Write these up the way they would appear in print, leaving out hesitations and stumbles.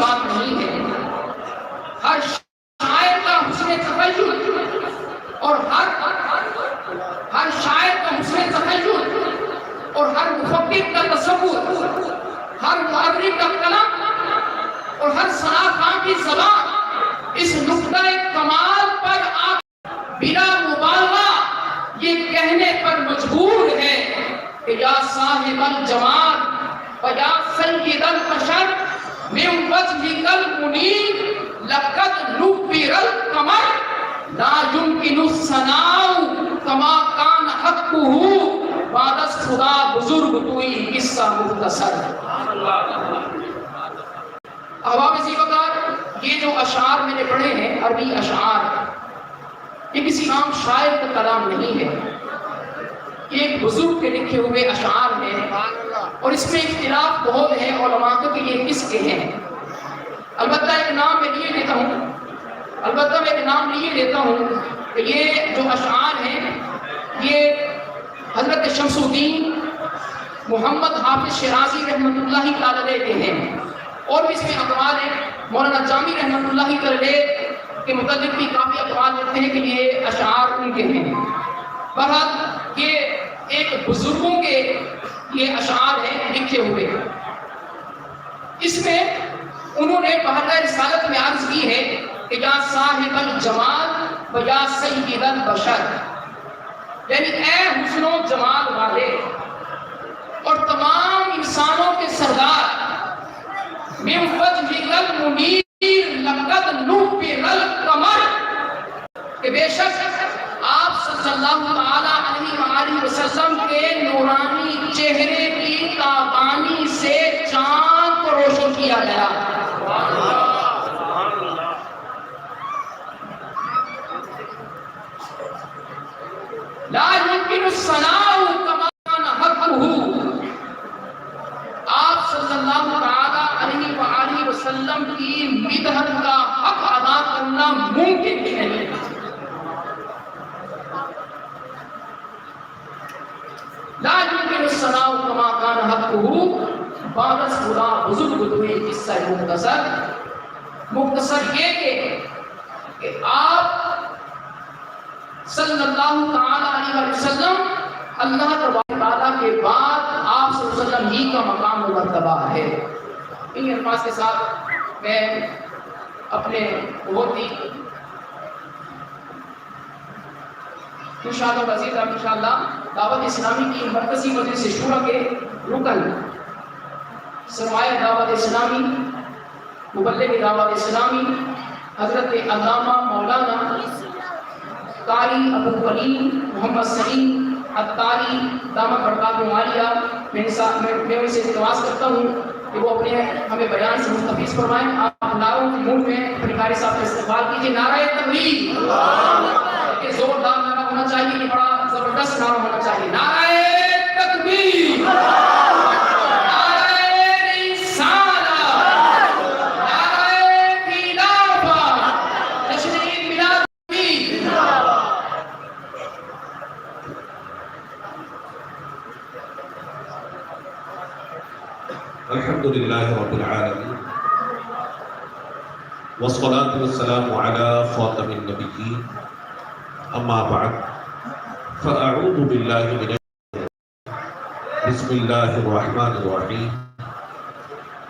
بات نہیں ہے. ہر شاعر کا حسن تخیل اور ہر شاعر کا حسن تخیل اور ہر مفکر کا تصور، ہر معرف کا قلم اور ہر صنعتکار کی زبان اس نقطۂ کمال پر آپ بلا مبالغہ یہ کہنے پر مجبور ہے کہ یا صاحب الجمال و یا سید البشر من وجهك المنیر لقد نبر القمر لا يمكن الثناء كما كان حقه بعد خدا بزرگ توئی قصہ مختصر. احباب زیبکار، یہ جو اشعار میں نے پڑھے ہیں عربی اشعار، یہ کسی عام شاعر کا کلام نہیں ہے، یہ ایک بزرگ کے لکھے ہوئے اشعار ہیں اور اس میں اختلاف بہت ہے علماء کہ یہ کس کے ہیں. البتہ ایک نام میں لیے لیتا ہوں کہ یہ جو اشعار ہیں یہ حضرت شمس الدین محمد حافظ شیرازی رحمۃ اللہ تعالی کے ہیں، اور بھی اس میں اقوال ہیں. مولانا جامی رحمۃ اللہ تعالی کے متعلق بھی کافی اقوال لکھتے ہیں کہ یہ اشعار ان کے ہیں. بہرحال یہ ایک بزرگوں کے یہ اشعار ہیں لکھے ہوئے. اس میں انہوں نے بحر رسالت میں عرض کی ہے کہ یا صاحب الجمال و یا سید البشر، یعنی اے حسن و جمال والے اور تمام انسانوں کے سردار، من وجهك المنیر لقد نبر القمر، کہ بے شک آپ صلی اللہ علیہ وسلم کے نورانی چہرے کی تابانی سے چاند کو روشن کیا گیا. لا يمكن الثناء كما كان حقه، آپ صلی اللہ علیہ وسلم کی مدحت کا حق ادا کرنا ممکن ہی نہیں. لا يمكن الثناء كما كان حقه بارس خدا بزرگ دوئی قصہ مختصر یہ کہ آپ صلی اللہ علیہ وسلم اللہ تبارک تعالیٰ کے بعد آپ صلی اللہ علیہ وسلم ہی کا مقام و مرتبہ ہے. ان الفاظ کے ساتھ میں اپنے بہت ہی انشاءاللہ عزیز انشاءاللہ دعوت اسلامی کی مرکزی مجلس شورا کے رکن سرمایہ دعوت اسلامی مبلغ دعوت اسلامی حضرت علامہ مولانا قاری ابو کلیم محمد سلیم عطاری دامت برکاتہ عالیہ، میں ان سے التماس کرتا ہوں کہ وہ اپنے ہمیں بیان سے مستفیض فرمائیں. آپ نعروں کے منہ میں اپنے قاری صاحب کا استقبال کیجیے. نعرہ تکبیر، کہ زوردار نعرہ ہونا چاہیے کہ بڑا زبردست نعرہ ہونا چاہیے. نعرہ تکبیر، الحمدللہ رب العالمین والصلاة والسلام على خاتم النبیین، اما بعد فاعوذ باللہ من بسم اللہ الرحمن الرحیم.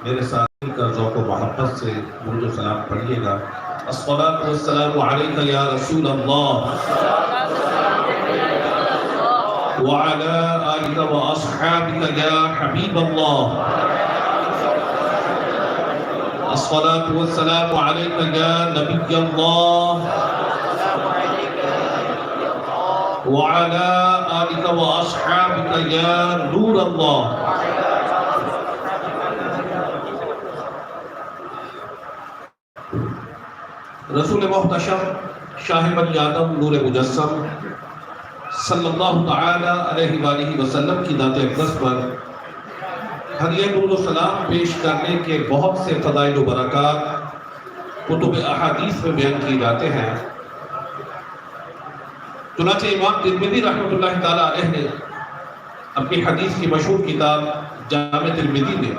میرے ساتھ کا ذوق و محبت سے درود و سلام پڑھیے گا. الصلاة والسلام علیک یا رسول اللہ وعلى آلك وأصحابك يا حبيب الله. الصلاة والسلام عليك يا نبي الله وعلى آلك وأصحابك يا نور الله. رسول محتشم شاہ بنی آدم نور مجسم صلی اللہ تعالی علیہ وآلہ وسلم کی ذات اقدس پر ہدیہ درود و سلام پیش کرنے کے بہت سے فضائل و برکات کتب احادیث میں بیان کیے جاتے ہیں. چنانچہ امام ترمذی رحمۃ اللہ تعالی علیہ نے اپنی حدیث کی مشہور کتاب جامع ترمذی میں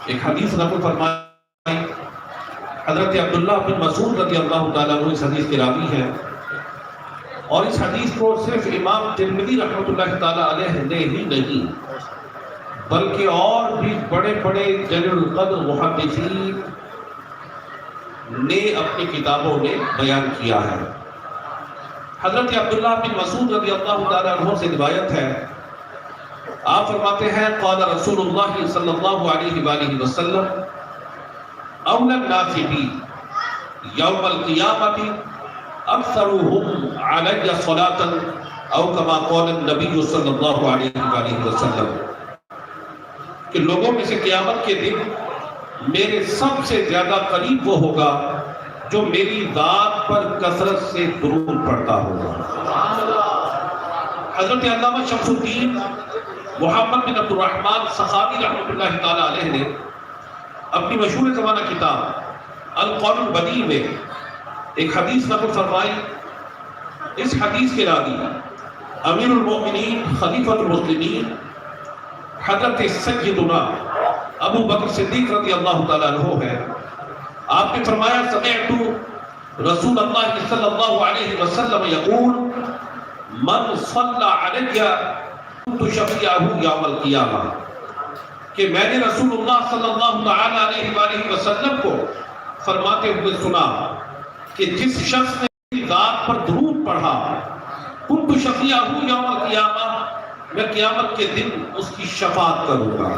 ایک حدیث نقل فرمائی حضرت عبداللہ بن مسعود رضی اللہ تعالیٰ عنہ اس حدیث کے راوی ہیں، اور اس حدیث کو صرف امام ترمذی رحمۃ اللہ تعالیٰ علیہ نے ہی نہیں بلکہ اور بھی بڑے بڑے جلیل القدر محدثین نے اپنی کتابوں میں بیان کیا ہے۔ حضرت عبداللہ بن مسعود رضی اللہ تعالیٰ عنہ سے روایت ہے، آپ فرماتے ہیں قال رسول اللہ صلی اللہ علیہ وآلہ وسلم اولی الناس بی یوم القیامت اکثرهم علی صلاة او کما قال النبی صلی اللہ علیہ وآلہ وسلم، کہ لوگوں میں سے قیامت کے دن میرے سب سے زیادہ قریب وہ ہوگا جو میری ذات پر کثرت سے درود پڑھتا ہوگا۔ حضرت علامہ شمس الدین محمد بن عبد الرحمن سخاوی رحمۃ اللہ تعالی علیہ نے اپنی مشہور زمانہ کتاب القول البدیع میں ایک حدیث نقل فرمائی۔ اس حدیث کے راوی امیر المؤمنین خلیفۃ المسلمین حضرت سیدنا ابو بکر صدیق رضی اللہ تعالیٰ عنہ ہے۔ آپ نے فرمایا سمعت رسول اللہ صلی اللہ علیہ وسلم یقول من صلی علی کنت شفیعہ یوم القیامہ، کہ میں نے رسول اللہ صلی اللہ علیہ وآلہ وسلم کو فرماتے ہوئے سنا کہ جس شخص نے میری ذات پر درود پڑھا کنت شفیعہ یوم القیامہ، میں قیامت کے دن اس کی شفاعت کروں گا۔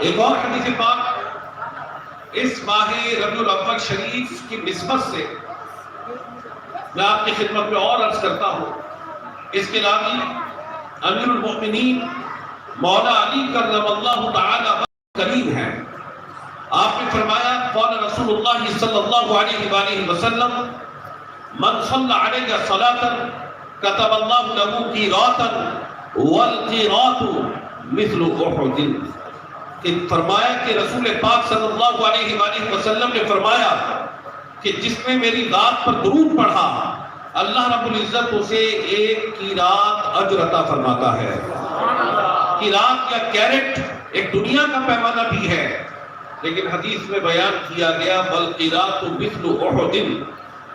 ایک اور حدیث پاک اس ماہ ربیع الاول شریف کی نسبت سے میں آپ کی خدمت میں اور عرض کرتا ہوں۔ اس کے راوی امیر المؤمنین مولا علی کرم اللہ تعالی کریم ہیں۔ آپ نے فرمایا قال رسول اللہ صلی اللہ علیہ وآلہ وسلم من صلی علیہ صلاۃ کتب اللہ له قیراطا والقیراط مثل احد، کہ فرمایا کہ رسول پاک صلی اللہ علیہ وآلہ وسلم نے فرمایا کہ جس نے میری ذات پر درود پڑھا اللہ رب العزت اسے ایک قیراط اجر عطا فرماتا ہے۔ قیراط یا کیرٹ ایک دنیا کا پیمانہ بھی ہے، لیکن حدیث میں بیان کیا گیا بل قیراط مثل احد،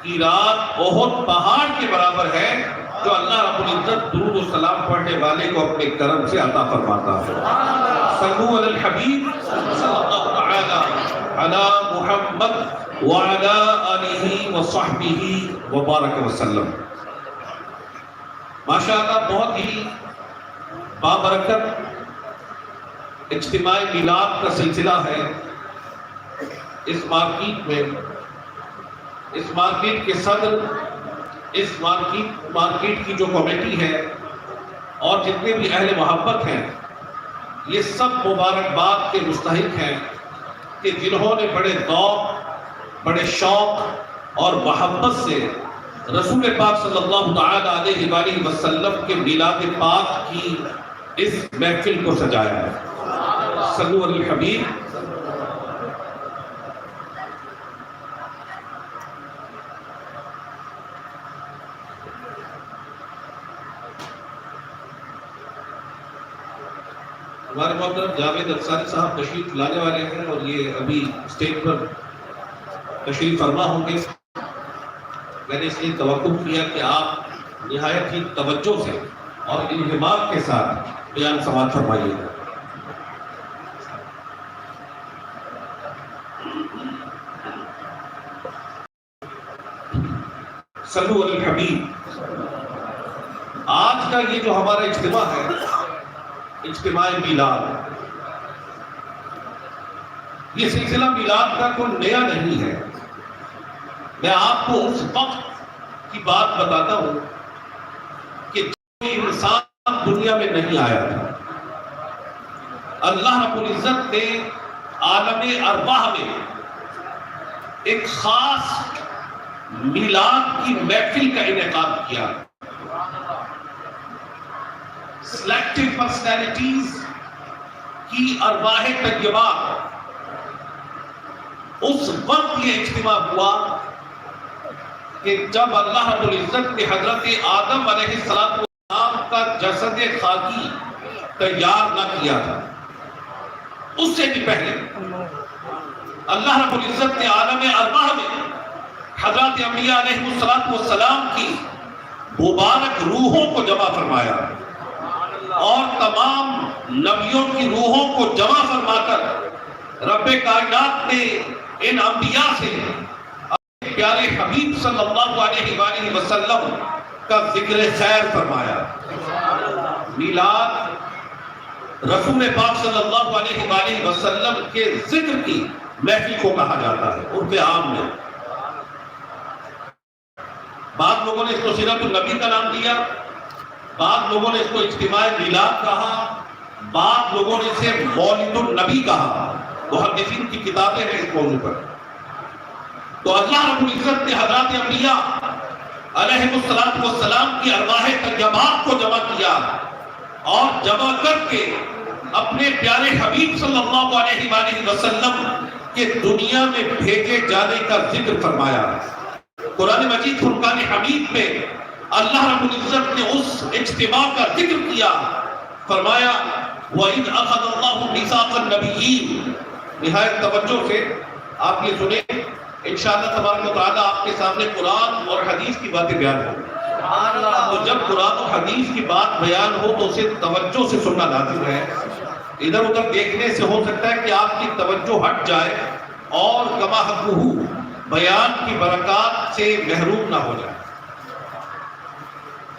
قیراط احد پہاڑ کے برابر ہے جو اللہ رب العزت درود و سلام پڑھنے والے کو اپنے کرم سے عطا فرماتا ہے۔ صلو علی الحبیب صلی اللہ تعالی علی محمد وعلی آلہ وصحبہ وبارک وسلم۔ ماشاءاللہ بہت ہی بابرکت اجتماع میلاد کا سلسلہ ہے اس مارکیٹ میں۔ اس مارکیٹ کے صدر، اس مارکیٹ کی جو کمیٹی ہے اور جتنے بھی اہل محبت ہیں، یہ سب مبارکباد کے مستحق ہیں کہ جنہوں نے بڑے ذوق، بڑے شوق اور محبت سے رسول پاک صلی اللہ تعالی علیہ وآلہ وسلم کے میلاد پاک کی اس محفل کو سجایا ہے۔ صلو علی الحبیب۔ ہمارے محترم جاوید انصاری صاحب تشریف لانے والے ہیں اور یہ ابھی اسٹیج پر تشریف فرما ہوں گے۔ میں نے اس لیے توقع کیا کہ آپ نہایت ہی توجہ سے اور انہمام کے ساتھ بیان سماعت فرمائیے گا۔ صلو علی الحبیب۔ آج کا یہ جو ہمارا اجتماع ہے، اجتماع میلاد، یہ سلسلہ میلاد کا کوئی نیا نہیں ہے۔ میں آپ کو اس وقت کی بات بتاتا ہوں کہ جو انسان دنیا میں نہیں آیا تھا، اللہ رب العزت نے عالم ارواح میں ایک خاص میلاد کی محفل کا انعقاد کیا۔ سلیکٹو پرسنالٹیز کی ارواح طیبات، اس وقت یہ اجتماع ہوا کہ جب اللہ رب العزت نے حضرت آدم علیہ السلام کا جسد خاکی تیار نہ کیا تھا، اس سے بھی پہلے اللہ رب العزت نے عالم ارواح میں حضرات انبیاء علیہ السلام کی مبارک روحوں کو جمع فرمایا اور تمام نبیوں کی روحوں کو جمع فرما کر رب کائنات نے ان انبیاء سے اپنے پیارے حبیب صلی اللہ علیہ وآلہ وسلم کا ذکر خیر فرمایا۔ میلاد رسول پاک صلی اللہ علیہ وآلہ وسلم کے ذکر کی محفل کو کہا جاتا ہے عرف عام میں۔ بعض لوگوں نے اس کو سیرت النبی کا نام دیا، بعض لوگوں نے اس کو اجتماع میلاد کہا، بعض لوگوں نے اسے مولد النبی کہا۔ محدثین کی کتابیں ہیں اس موضوع پر۔ تو اللہ رب العزت نے حضرات انبیاء علیہ السلام کی ارواح طیبات کو جمع کیا اور جمع کر کے اپنے پیارے حبیب صلی اللہ علیہ وآلہ وسلم کے دنیا میں بھیجے جانے کا ذکر فرمایا۔ قرآن مجید فرقان حمید میں اللہ رب العزت نے اس اجتماع کا ذکر کیا، فرمایا وَإِذْ أَخَذَ اللَّهُ مِيثَاقَ النَّبِيِّينَ۔ نہایت توجہ سے آپ یہ سنیں، انشاءاللہ تبارک و تعالیٰ آپ کے سامنے قرآن اور حدیث کی باتیں بیان ہوں۔ تو جب قرآن اور حدیث کی بات بیان ہو تو اسے توجہ سے سننا لازم ہے۔ ادھر ادھر دیکھنے سے ہو سکتا ہے کہ آپ کی توجہ ہٹ جائے اور کما حقہ بیان کی برکات سے محروم نہ ہو جائے،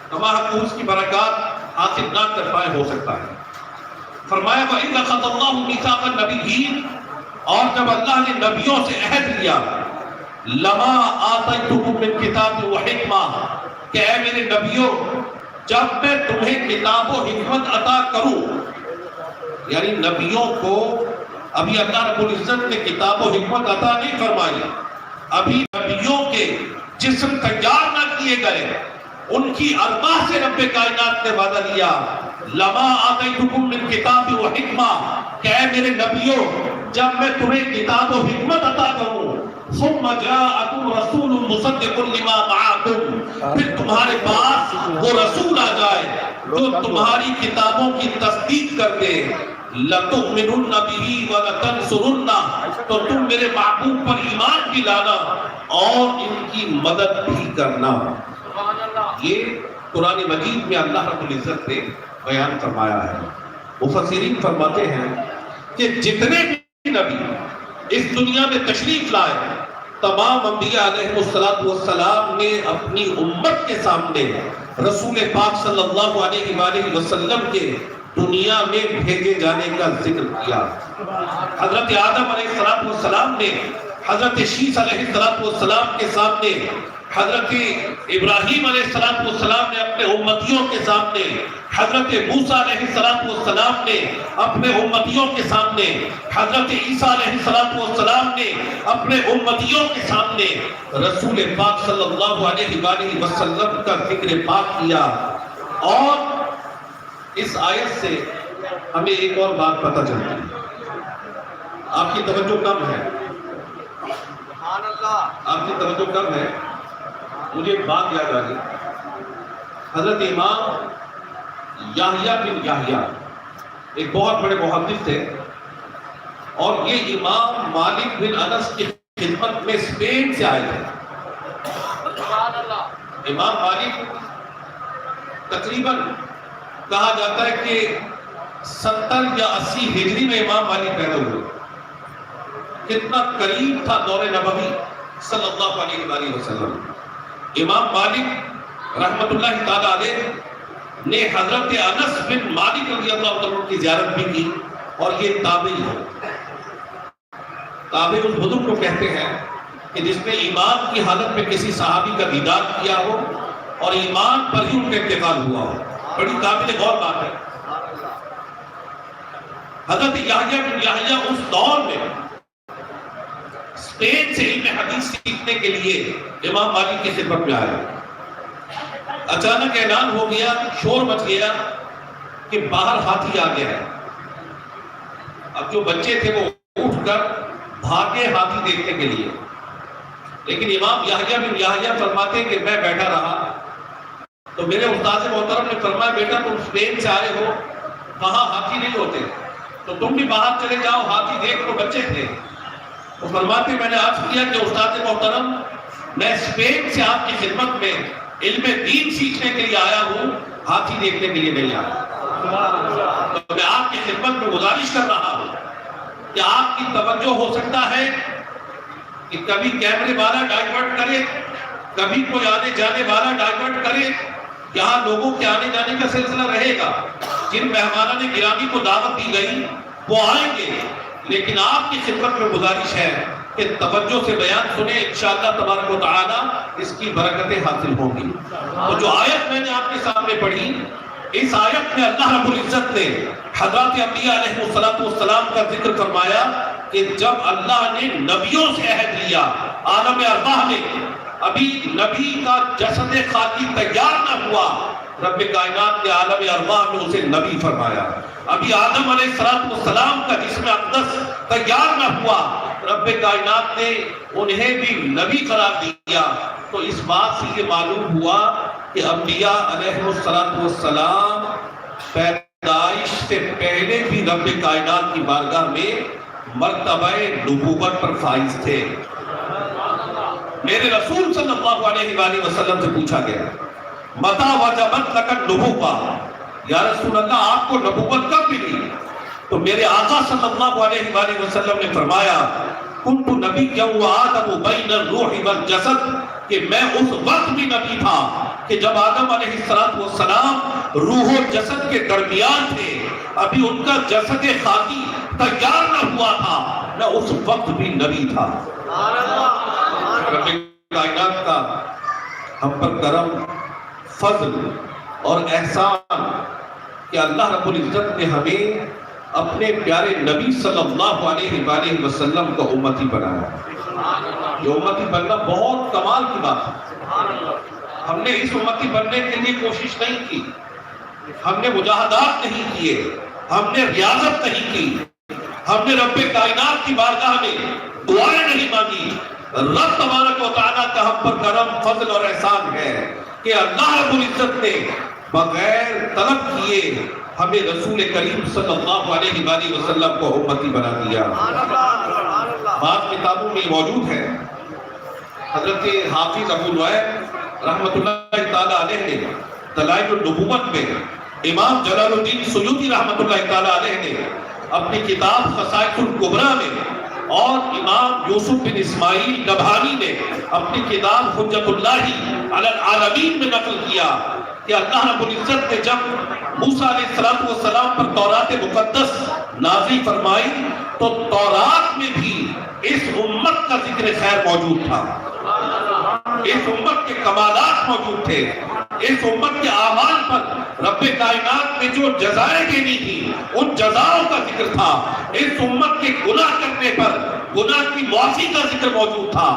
کما حقہ اس کی برکات حاصل نہ کر پائے، ہو سکتا ہے۔ فرمایا وَإِذْ أَخَذَ اللَّهُ مِيثَاقَ النَّبِيِّينَ، اور جب اللہ نے نبیوں سے عہد لیا، لَمَا آتَيْتُكُم مِّن كِتَابٍ وَحِکْمَةٍ، کہ اے میرے نبیوں جب میں تمہیں کتاب و حکمت عطا کروں، یعنی نبیوں کو ابھی اللہ رب العزت نے کتاب و حکمت عطا نہیں فرمائی، ابھی نبیوں کے جسم تیار نہ کیے گئے، ان کی ارواح سے رب کائنات نے وعدہ لیا، لما آتیتکم من کتاب و حکمہ، کہ اے میرے نبیوں جب میں تمہیں کتاب و حکمت عطا کروں، ثم جاءکم رسول مصدق لما معاکم، پھر تمہارے پاس وہ رسول آ جائے جو تمہاری کتابوں کی تصدیق کر دے، لَتُؤْمِنُنَّ بِهِ وَلَتَنْصُرُنَّ، تو تم میرے محبوب پر ایمان بھی لانا اور ان کی مدد بھی کرنا۔ یہ قرآن مجید میں اللہ رب العزت نے بیان فرمایا ہے۔ مفسرین فرماتے ہیں کہ جتنے بھی نبی اس دنیا میں تشریف لائے، تمام انبیاء علیہ السلام نے اپنی امت کے سامنے رسول پاک صلی اللہ علیہ وآلہ وسلم کے دنیا میں بھیجے جانے کا ذکر کیا۔ حضرت آدم علیہ السلام نے حضرت شیس علیہ السلام کے سامنے، حضرت ابراہیم علیہ السلام نے اپنے امتیوں کے سامنے، حضرت موسیٰ علیہ السلام نے اپنے امتیوں کے سامنے، حضرت عیسیٰ علیہ السلام نے اپنے امتیوں کے سامنے رسول پاک صلی اللہ علیہ وآلہ وسلم کا ذکر پاک کیا۔ اور اس آیت سے ہمیں ایک اور بات پتہ چلتی ہے، آپ کی توجہ کم ہے، آپ کی توجہ کم ہے، مجھے ایک بات یاد آ گئی۔ حضرت امام یحییٰ بن یحییٰ ایک بہت بڑے محدث تھے، اور یہ امام مالک بن انس کی خدمت میں اسپین سے آئے تھے۔ امام مالک تقریباً کہا جاتا ہے کہ 70 یا 80 ہجری میں امام مالک پیدا ہوئے۔ کتنا قریب تھا دور نبوی صلی اللہ علیہ وآلہ وسلم۔ امام مالک رحمت اللہ تعالی علیہ نے حضرت انس بن مالک رضی اللہ عنہ کی زیارت بھی کی، اور یہ تابعی ہے۔ تابعی اس بزرگ کو کہتے ہیں کہ جس نے ایمان کی حالت میں کسی صحابی کا دیدار کیا ہو اور ایمان پر ہی ان کا انتقال ہوا ہو۔ بڑی قابل غور بات ہے۔ حضرت یحییٰ بن یحییٰ اس دور میں اسپین سے علم حدیث سیکھنے کے لیے امام مالک کی خدمت میں آئے۔ اچانک اعلان ہو گیا، شور مچ گیا کہ باہر ہاتھی آ گیا ہے۔ اب جو بچے تھے وہ اٹھ کر بھاگے ہاتھی دیکھنے کے لیے، لیکن امام یحییٰ بن یحییٰ فرماتے کہ میں بیٹھا رہا۔ تو میرے استاد محترم نے فرمایا بیٹا تم اسپین سے آئے ہو، وہاں ہاتھی نہیں ہوتے، تو تم بھی باہر چلے جاؤ ہاتھی دیکھ لو۔ بچے تھے، وہ فرماتے میں نے عرض کیا کہ استاد محترم میں اسپین سے آپ کی خدمت میں علم دین سیکھنے کے لیے آیا ہوں، ہاتھی دیکھنے کے لیے نہیں آیا۔ تو میں آپ کی خدمت میں گزارش کر رہا ہوں کہ آپ کی توجہ ہو سکتا ہے کہ کبھی کیمرے والا ڈائیورٹ کرے، کبھی کوئی آنے جانے والا ڈائیورٹ کرے، یہاں لوگوں کے آنے جانے کا سلسلہ رہے گا، جن مہمانان گرامی کو دعوت دی گئی وہ آئیں گے، لیکن آپ کی خدمت میں گزارش ہے کہ توجہ سے بیان سنیں، انشاءاللہ تبارک و تعالی اس کی برکتیں حاصل ہوں گی۔ تو جو آیت میں نے آپ کے سامنے پڑھی، اس آیت میں اللہ رب العزت نے حضرات انبیاء علیہ السلام کا ذکر فرمایا کہ جب اللہ نے نبیوں سے عہد لیا عالم ارواح میں، ابھی نبی کا جسد خاکی تیار نہ ہوا، رب کائنات نے عالم ارواح میں اسے نبی فرمایا۔ ابھی آدم علیہ السلام کا جسم اقدس تیار نہ ہوا، رب کائنات نے انہیں بھی نبی قرار دیا۔ تو اس بات سے یہ معلوم ہوا کہ انبیاء علیہ السلام پیدائش سے پہلے بھی رب کائنات کی بارگاہ میں مرتبہ نبوت پر فائز تھے۔ میرے رسول صلی اللہ علیہ وآلہ وسلم سے پوچھا گیا متى وجبت لك النبوة، یا رسول اللہ آپ کو نبوت کب ملی؟ تو میرے آقا صلی اللہ علیہ وآلہ وسلم نے فرمایا کنت نبیا وآدم بین الروح والجسد، کہ میں اس وقت بھی نبی تھا کہ جب آدم علیہ السلام روح و جسد کے درمیان تھے، ابھی ان کا جسد خاکی تیار نہ ہوا تھا، میں اس وقت بھی نبی تھا۔ رب کائنات کا ہم پر کرم، فضل اور احسان کہ اللہ رب العزت نے ہمیں اپنے پیارے نبی صلی اللہ علیہ وآلہ وسلم کا امتی بنایا۔ یہ امتی بننا بہت کمال کی بات ہے۔ ہم نے اس امتی بننے کے لیے کوشش نہیں کی، ہم نے مجاہدات نہیں کیے، ہم نے ریاضت نہیں کی، ہم نے رب کائنات کی بارگاہ میں دعائیں نہیں مانگی۔ رب تبارک و تعالیٰ کا ہم پر کرم، فضل اور احسان ہے کہ اللہ رب العزت نے بغیر طلب کیے ہمیں رسول کریم صلی اللہ علیہ وآلہ وسلم کو امتی بنا دیا۔ بعض کتابوں میں موجود ہے، حضرت حافظ ابو نعیم رحمۃ اللہ تعالیٰ علیہ نے دلائل النبوت میں، امام جلال الدین سیوطی رحمۃ اللہ تعالیٰ علیہ نے اپنی کتاب خصائص الکبریٰ میں، اور امام یوسف بن اسماعیل نبہانی نے اپنی کتاب حجت اللہ علی العالمین میں نقل کیا کہ اللہ رب العزت نے جب موسیٰ علیہ السلام پر تورات مقدس نازل فرمائی تو تورات میں بھی اس امت کا ذکر خیر موجود تھا، اس امت کے کمالات موجود تھے، اس امت کے اعمال پر رب کائنات نے جو جزائیں دینی تھی ان جزاؤں کا ذکر تھا، اس امت کے گناہ کرنے پر گناہ کی معافی کا ذکر موجود تھا۔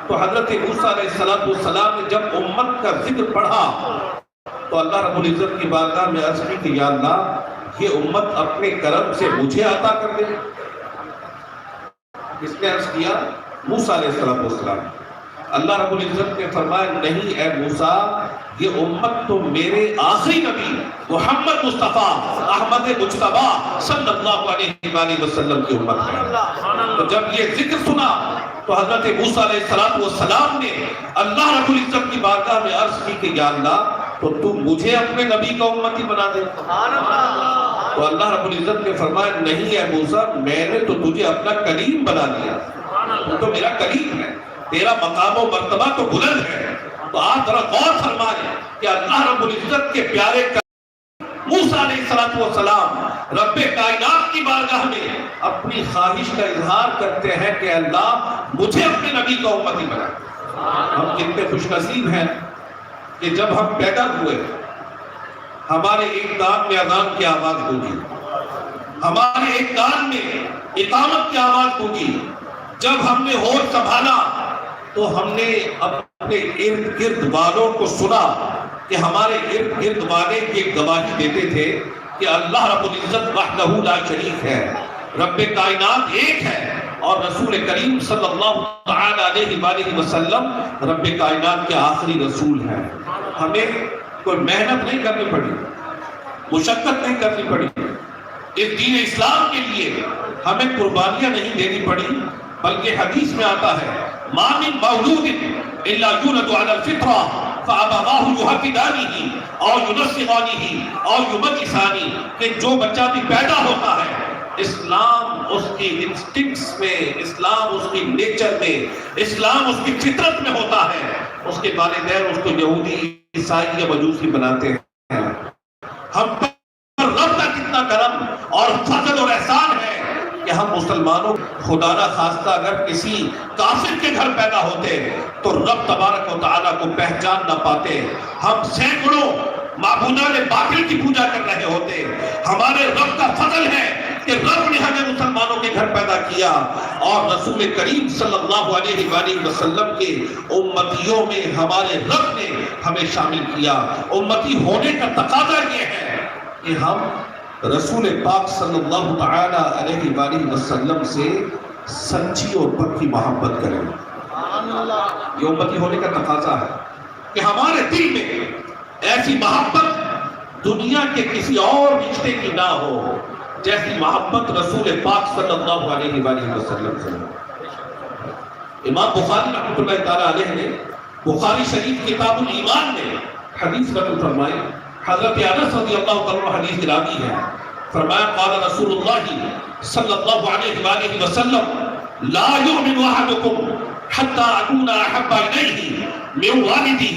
تو حضرت موسیٰ علیہ السلام نے جب امت کا ذکر پڑھا تو اللہ رب العزت کی بارگاہ میں عرض کی کہ یا اللہ یہ امت اپنے کرم سے مجھے عطا کر دے۔ کس نے عرض کیا؟ موسیٰ علیہ السلام۔ اللہ رب العزت نے فرمایا نہیں اے موسیٰ، یہ امت تو میرے آخری نبی محمد مصطفیٰ احمد مجتبیٰ صلی اللہ علیہ وآلہ وسلم کی امت ہے۔ تو جب یہ ذکر سنا تو حضرت موسیٰ علیہ السلام نے اللہ رب العزت کی بارگاہ میں عرض کی کہ یا اللہ تو تم مجھے اپنے نبی کا امتی بنا دے۔ تو اللہ رب العزت نے فرمایا نہیں اے موسیٰ، میں نے تو تجھے اپنا کلیم بنا لیا، تو میرا کلیم ہے، تیرا مقام و مرتبہ تو بلند ہے۔ تو آپ ذرا غور فرمائیں کہ اللہ رب العزت کے پیارے موسیٰ علیہ السلام رب کائنات کی بارگاہ میں اپنی خواہش کا اظہار کرتے ہیں کہ اللہ مجھے اپنے نبی کا امتی بنا۔ ہم کتنے خوش نصیب ہیں کہ جب ہم پیدا ہوئے ہمارے ایک کان میں اذان کی آواز گونجی، ہمارے ایک کان میں اقامت کی آواز گونجی، جب ہم نے ہوش سنبھالا تو ہم نے اپنے ارد گرد والوں کو سنا کہ ہمارے ارد گرد والے یہ گواہی دیتے تھے کہ اللہ رب العزت وحدہ لا شریک ہے، رب کائنات ایک ہے، اور رسول کریم صلی اللہ تعالی علیہ وآلہ وسلم رب کائنات کے آخری رسول ہیں۔ ہمیں کوئی محنت نہیں کرنی پڑی، مشقت نہیں کرنی پڑی، اس دین اسلام کے لیے ہمیں قربانیاں نہیں دینی پڑی، بلکہ حدیث میں آتا ہے ما من مولود الا یولد علی الفطرہ فابواہ یہودانہ او ینصرانہ او یمجسانہ، کہ جو بچہ بھی پیدا ہوتا ہے اسلام اس کی انسٹنکٹس میں، اسلام اس کی نیچر میں، اسلام اس کی فطرت میں ہوتا ہے، اس کے والدین اس کو یہودی، عیسائی یا مجوسی بناتے ہیں۔ ہم پر رب کا کتنا کرم اور فضل اور احسان ہے کہ ہم مسلمانوں، خدا نہ خواستہ اگر کسی کافر کے گھر پیدا ہوتے تو رب تبارک و تعالیٰ کو پہچان نہ پاتے، ہم سینکڑوں معبودان باطل کی پوجا کر رہے ہوتے۔ ہمارے رب کا فضل ہے کہ رب نے ہمیں مسلمانوں کے گھر پیدا کیا، اور رسول کریم صلی اللہ علیہ وآلہ وسلم کے امتیوں میں ہمارے رب نے ہمیں شامل کیا۔ امتی ہونے کا تقاضا یہ ہے کہ ہم رسول پاک صلی اللہ تعالی علیہ وآلہ وسلم سے سچی اور پکی محبت کریں۔ یہ امتی ہونے کا تقاضا ہے کہ ہمارے دل میں ایسی محبت دنیا کے کسی اور رشتے کی نہ ہو جیسی محبت رسول پاک صلی اللہ علیہ وآلہ وسلم سے ہو۔ امام بخاری رحمۃ اللہ تعالیٰ علیہ نے بخاری شریف کتاب الایمان میں حدیث نقل فرمائی، حضرت انس رضی اللہ عنہ حدیث راوی ہے، فرمایا قال رسول اللہ صلی اللہ علیہ وآلہ وسلم لا یؤمن احدکم حتی اکون احب الیہ من والدہ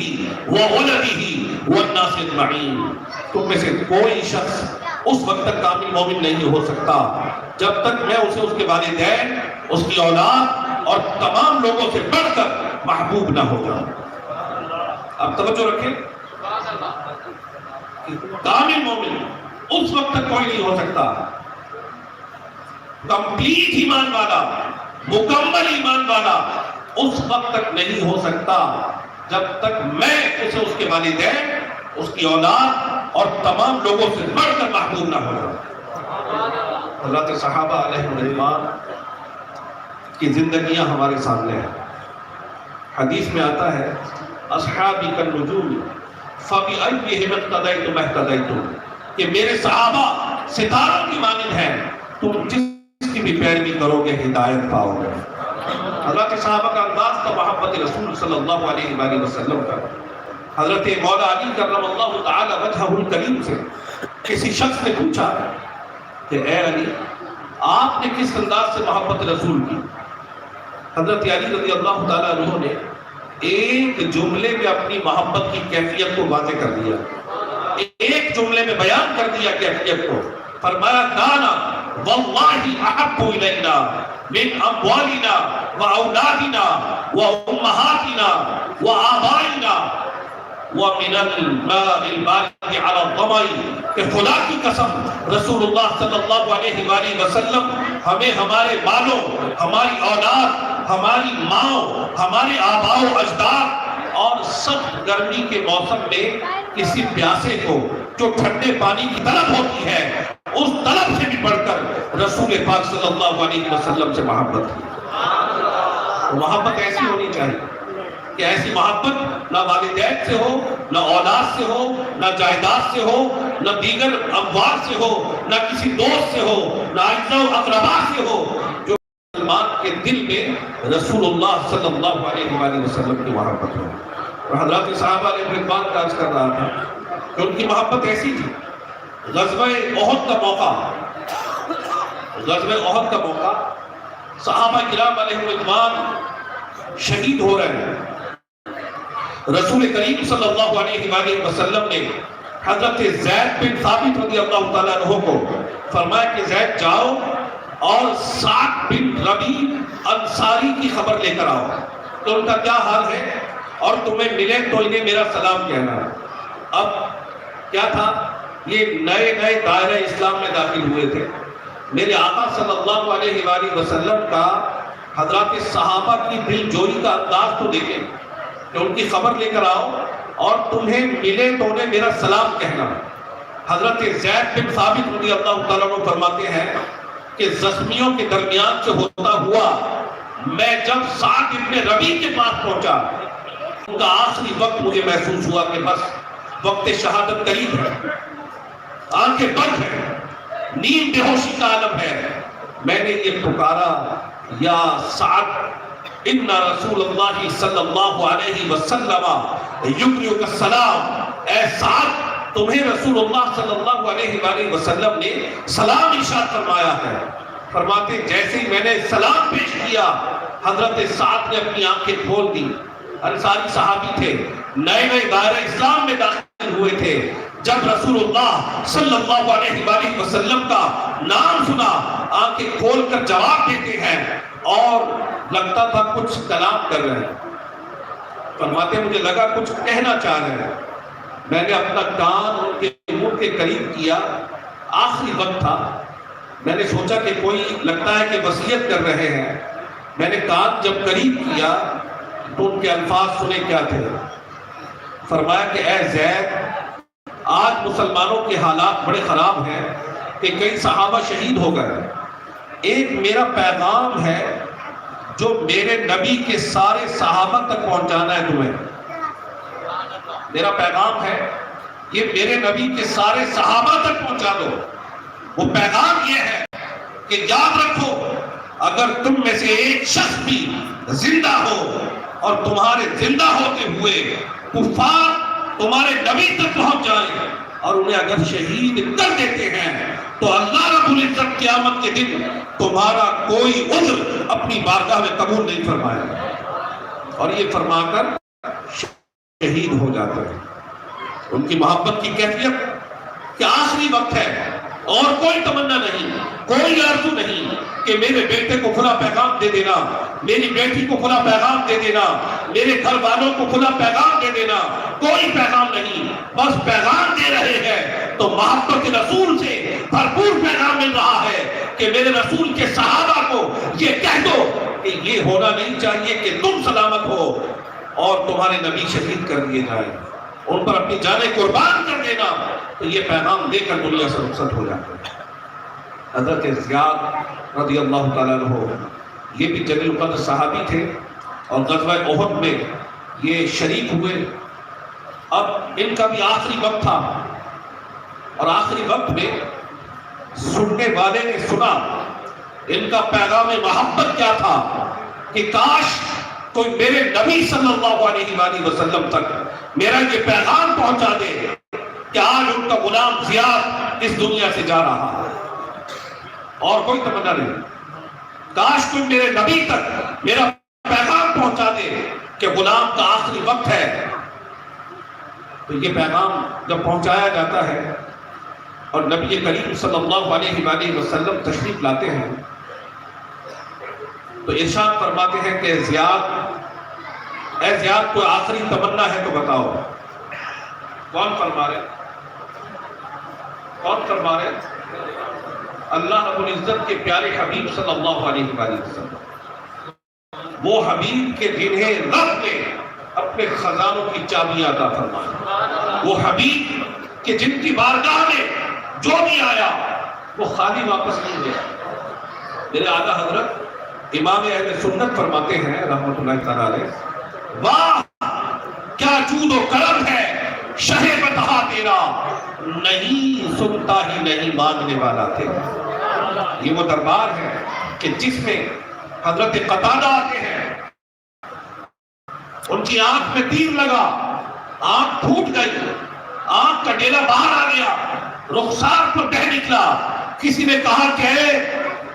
وولدہ والناس اجمعین، تم میں سے کوئی شخص اس وقت تک کامل مومن نہیں ہو سکتا جب تک میں اسے اس کے والدین، اس کی اولاد اور تمام لوگوں سے بڑھ کر محبوب نہ ہو جاؤں۔ اب توجہ رکھیں، کامل مومن اس وقت تک کوئی نہیں ہو سکتا، کمپلیٹ ایمان والا، مکمل ایمان والا اس وقت تک نہیں ہو سکتا جب تک میں اسے اس کے والدین، اس کی اولاد اور تمام لوگوں سے بڑھ کر محبوب نہ ہو جاؤں۔ حضرت صحابہ علیہ الرضوان کی زندگیاں ہمارے سامنے ہیں۔ حدیث میں آتا ہے اصحابی کالنجوم فبأیہم اقتدیتم اہتدیتم، کہ میرے صحابہ ستاروں کی مانند ہیں، تم جس کی بھی پیروی کرو گے ہدایت پاؤ گے۔ حضرت صحابہ کا انداز تھا محبت رسول صلی اللہ علیہ وآلہ وسلم کا۔ حضرت مولا علی کرم اللہ تعالی وجہہ الکریم سے کسی شخص نے پوچھا کہ اے علی، آپ نے کس انداز سے محبت رسول کی؟ حضرت علی رضی اللہ تعالیٰ عنہ نے ایک جملے میں اپنی محبت کی کیفیت کو واضح کر دیا، ایک جملے میں بیان کر دیا کیفیت کو۔ فرمایا کانا واللہ احب الینا من اموالنا واولادنا وامہاتنا وآبائنا ومن الماء البارد على الظمأ، کہ خدا کی قسم رسول اللہ صلی اللہ علیہ وآلہ وسلم ہمیں ہمارے بالوں، ہماری اولاد، ہماری ماں، ہمارے آباء و اجداد اور سخت گرمی کے موسم میں کسی پیاسے کو جو ٹھنڈے پانی کی طلب ہوتی ہے اس طلب سے بھی بڑھ کر رسول پاک صلی اللہ علیہ وسلم سے محبت کی۔ محبت ایسی ہونی چاہیے کہ ایسی محبت نہ والدین سے ہو، نہ اولاد سے ہو، نہ جائیداد سے ہو، نہ دیگر اموال سے ہو، نہ کسی دوست سے ہو، نہ اعزاء و اقربا سے ہو، جو مسلمان کے دل میں رسول اللہ صلی اللہ علیہ وآلہ وسلم کی محبت ہو۔ اور حضرات صحابہ علیہ رضوان کا عرض کر رہا تھا کہ ان کی محبت ایسی تھی، غزوہ احد کا موقع، غزوہ احد کا موقع، صحابہ کرام علیہ رضوان شہید ہو رہے ہیں۔ رسول کریم صلی اللہ علیہ وآلہ وسلم نے حضرت زید بن ثابت رضی اللہ تعالیٰ عنہ کو فرمایا کہ زید جاؤ اور سعد بن ربیع انصاری کی خبر لے کر آؤ کہ ان کا کیا حال ہے، اور تمہیں ملے تو انہیں میرا سلام کہنا۔ اب کیا تھا، یہ نئے نئے دائرہ اسلام میں داخل ہوئے تھے۔ میرے آقا صلی اللہ علیہ وآلہ وسلم کا حضرات صحابہ کی دل جوئی کا انداز تو دیکھیں کہ ان کی خبر لے کر آؤ اور تمہیں ملے تو انہیں میرا سلام کہنا۔ حضرت زید بن ثابت رضی اللہ تعالیٰ عنہ فرماتے ہیں کہ زخمیوں کے درمیان سے ہوتا ہوا میں جب سعد بن ربیع کے پاس پہنچا، ان کا آخری وقت مجھے محسوس ہوا کہ بس وقت شہادت قریب ہے، آنکھیں بند ہیں، نیند بے ہوشی کا عالم ہے، میں نے یہ پکارا یا سعد ان رسول اللہ صلی اللہ علیہ وسلم یقرئک السلام، اے سعد تمہیں رسول اللہ صلی اللہ علیہ وآلہ وسلم نے سلام ارشاد فرمایا ہے۔ فرماتے جیسے ہی میں نے سلام پیش کیا حضرت سعد نے اپنی آنکھیں کھول دی۔ انصاری صحابی تھے، نئے نئے دائرہ اسلام میں داخل ہوئے تھے، جب رسول اللہ صلی اللہ علیہ وآلہ وسلم کا نام سنا آنکھیں کھول کر جواب دیتے ہیں اور لگتا تھا کچھ کلام کر رہے ہیں۔ فرماتے مجھے لگا کچھ کہنا چاہ رہے ہیں، میں نے اپنا کان ان کے منہ کے قریب کیا، آخری وقت تھا، میں نے سوچا کہ کوئی لگتا ہے کہ وصیت کر رہے ہیں۔ میں نے کان جب قریب کیا تو ان کے الفاظ سنے کیا تھے، فرمایا کہ اے زید آج مسلمانوں کے حالات بڑے خراب ہیں کہ کئی صحابہ شہید ہو گئے، ایک میرا پیغام ہے جو میرے نبی کے سارے صحابہ تک پہنچانا ہے تمہیں، میرا پیغام ہے یہ میرے نبی کے سارے صحابہ تک پہنچا دو۔ وہ پیغام یہ ہے کہ یاد رکھو اگر تم میں سے ایک شخص بھی زندہ ہو اور تمہارے زندہ ہوتے ہوئے کفار تمہارے نبی تک پہنچ جائیں اور انہیں اگر شہید کر دیتے ہیں تو اللہ رب العزت قیامت کے دن تمہارا کوئی عذر اپنی بارگاہ میں قبول نہیں فرمائے گا، اور یہ فرما کر شہید ہو جاتا ہے۔ ان کی محبت کی کیفیت کہ آخری وقت ہے اور کوئی تمنا نہیں، کوئی آرزو نہیں کہ میرے بیٹے کو کھلا پیغام دے دینا، میری بیٹی کو کھلا پیغام دے دینا، میرے گھر والوں کو کھلا پیغام دے دینا، کوئی پیغام نہیں، بس پیغام دے رہے ہیں تو محبت رسول سے بھرپور پیغام مل رہا ہے کہ میرے رسول کے صحابہ کو یہ کہہ دو کہ یہ ہونا نہیں چاہیے کہ تم سلامت ہو اور تمہارے نبی شہید کر دیے جائیں، ان پر اپنی جانیں قربان کر دینا، تو یہ پیغام دے کر دنیا سے رخصت ہو جاتے ہیں۔ حضرت زیاد رضی اللہ تعالیٰ عنہ یہ بھی جلیل القدر صحابی تھے اور غزوہ احد میں یہ شریک ہوئے۔ اب ان کا بھی آخری وقت تھا اور آخری وقت میں سننے والے نے سنا ان کا پیغام محبت کیا تھا کہ کاش کوئی میرے نبی صلی اللہ علیہ وآلہ وسلم تک میرا یہ پیغام پہنچا دے کہ آج ان کا غلام زیاد اس دنیا سے جا رہا ہے، اور کوئی تمنا نہیں، کاش کوئی میرے نبی تک میرا پیغام پہنچا دے کہ غلام کا آخری وقت ہے۔ تو یہ پیغام جب پہنچایا جاتا ہے اور نبی کریم صلی اللہ علیہ وآلہ وسلم تشریف لاتے ہیں تو ارشاد فرماتے ہیں کہ زیاد، اے زیاد کوئی آخری تمنا ہے تو بتاؤ۔ کون فرما رہے؟ کون فرما رہے؟ اللہ رب العزت کے پیارے حبیب صلی اللہ علیہ وآلہ وسلم، وہ حبیب کے جنہیں رب نے اپنے خزانوں کی چابیاں عطا فرمائیں، وہ حبیب کہ جن کی بارگاہ میں جو بھی آیا وہ خالی واپس نہیں گیا۔ میرے اعلیٰ حضرت امام اہل سنت فرماتے ہیں رحمۃ اللہ تعالیٰ علیہ، واہ کیا جود و کرم ہے شہ بتہا تیرا، نہیں سنتا ہی نہیں مانگنے والا تھے۔ یہ وہ دربار ہے کہ جس میں حضرت قتادہ آتے ہیں، ان کی آنکھ میں تیر لگا، آنکھ پھوٹ گئی، آنکھ کا ڈیلا باہر آ گیا، رخسار پر بہہ نکلا۔ کسی نے کہا کہ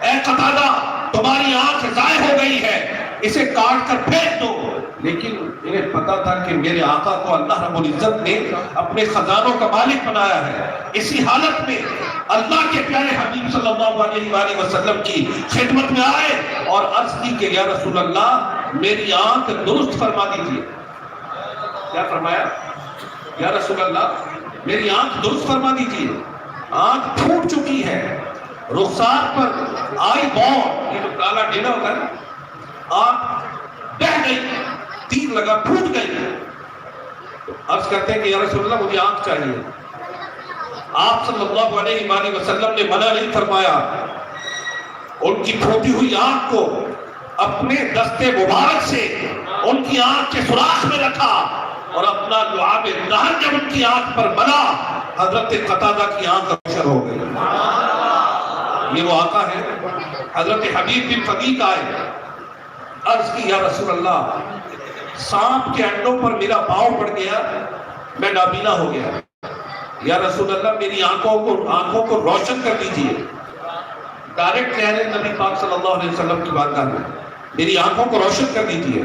اے قتادہ تمہاری آنکھ ضائع ہو گئی ہے، اسے کاٹ کر پھینک دو۔ لیکن انہیں پتا تھا کہ میرے آقا کو اللہ رب العزت نے اپنے خزانوں کا مالک بنایا ہے۔ اسی حالت میں اللہ کے پیارے حبیب صلی اللہ علیہ وآلہ وسلم کی خدمت میں آئے اور عرض کی کہ یا رسول اللہ میری آنکھ درست فرما دیجیے۔ کیا فرمایا؟ یا رسول اللہ میری آنکھ درست فرما دیجیے، آنکھ پھوٹ چکی ہے، رخسار پر آئی بون، یہ جو کالا ڈیلا ہوتا ہے، آنکھ بہہ گئی، تیر لگا، پھوٹ گئی۔ تو عرض کرتے ہیں کہ یا رسول اللہ مجھے آنکھ چاہیے۔ آپ صلی اللہ علیہ وآلہ وسلم نے منع نہیں فرمایا، ان کی پھوٹی ہوئی آنکھ کو اپنے دستے مبارک سے ان کی آنکھ کے سوراخ میں رکھا اور اپنا لعاب دہن جب ان کی آنکھ پر بنا، حضرت قتادہ کی آنکھ روشن ہو گئی۔ یہ وہ آقا ہے حضرت حبیب بن فدیق آئے، عرض کی یا رسول اللہ سانپ کے انڈوں پر میرا پاؤں پڑ گیا، میں نابینا ہو گیا، یا رسول اللہ میری آنکھوں کو روشن کر دیجئے۔ ڈائریکٹ کہہ رہے نبی پاک صلی اللہ علیہ وسلم کی بارگاہ میں، میری آنکھوں کو روشن کر دیجئے۔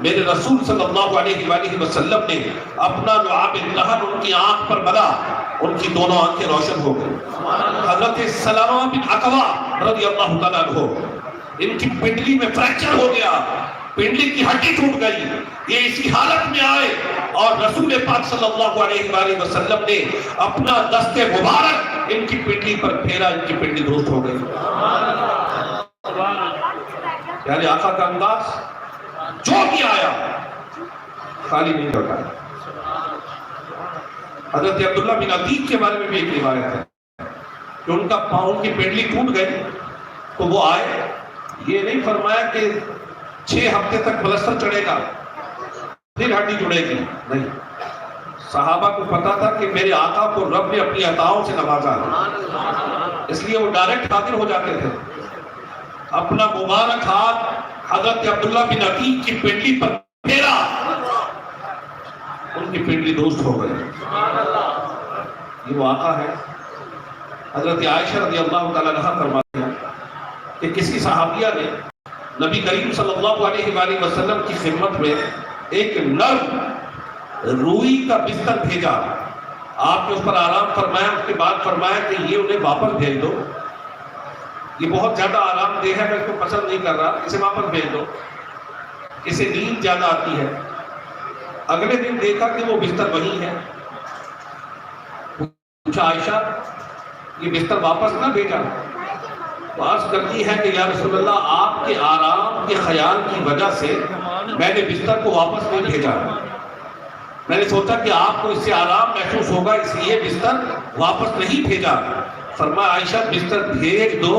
میرے رسول صلی اللہ علیہ وآلہ وسلم نے اپنا لعاب دہن ان کی آنکھ پر ملا، ان کی دونوں آنکھیں روشن ہو گئی۔ حضرت سلامہ بن اکوع رضی اللہ تعالیٰ عنہ، ان کی پنڈلی میں فریکچر ہو گیا، پنڈلی کی ہڈی ٹوٹ گئی، یہ اسی حالت میں آئے اور رسول پاک صلی اللہ علیہ وآلہ وسلم نے اپنا دست مبارک ان کی پنڈلی پر پھیرا، ان کی پنڈلی درست ہو گئی۔ یعنی آقا کا انداز جو بھی آیا خالی نہیں لوٹا۔ حضرت عبداللہ بن عتیق کے بارے میں بھی ایک روایت ہے کہ ان کا پاؤں کی پنڈلی ٹوٹ گئی تو وہ آئے، یہ نہیں فرمایا کہ 6 ہفتے تک پلسٹر چڑھے گا پھر ہڈی جڑے گی، نہیں، صحابہ کو پتا تھا کہ میرے آقا کو رب نے اپنی عطاؤں سے نوازا ہے، اس لیے وہ ڈائریکٹ حاضر ہو جاتے تھے۔ اپنا مبارک ہاتھ حضرت عبداللہ بن عتیق کی پنڈلی پر پھیرا، ان کی پنڈلی درست ہو گئی۔ یہ وہ آقا ہے۔ حضرت عائشہ رضی اللہ تعالیٰ عنہا فرماتی ہیں کہ کسی صحابیہ نے نبی کریم صلی اللہ علیہ وآلہ وسلم کی خدمت میں ایک نرم روئی کا بستر بھیجا، آپ نے اس پر آرام فرمایا، اس کے بعد فرمایا کہ یہ انہیں واپس بھیج دو، یہ بہت زیادہ آرام دہ ہے، میں اس کو پسند نہیں کر رہا، اسے واپس بھیج دو، اسے نیند زیادہ آتی ہے۔ اگلے دن دیکھا کہ وہ بستر وہی ہے، پوچھا عائشہ یہ بستر واپس نہ بھیجا؟ تو عرض کرتی ہے کہ یا رسول اللہ آپ کے آرام کے خیال کی وجہ سے میں نے بستر کو واپس نہیں بھیجا، میں نے سوچا کہ آپ کو اس سے آرام محسوس ہوگا اس لیے بستر واپس نہیں بھیجا۔ فرمایا عائشہ بستر بھیج دو،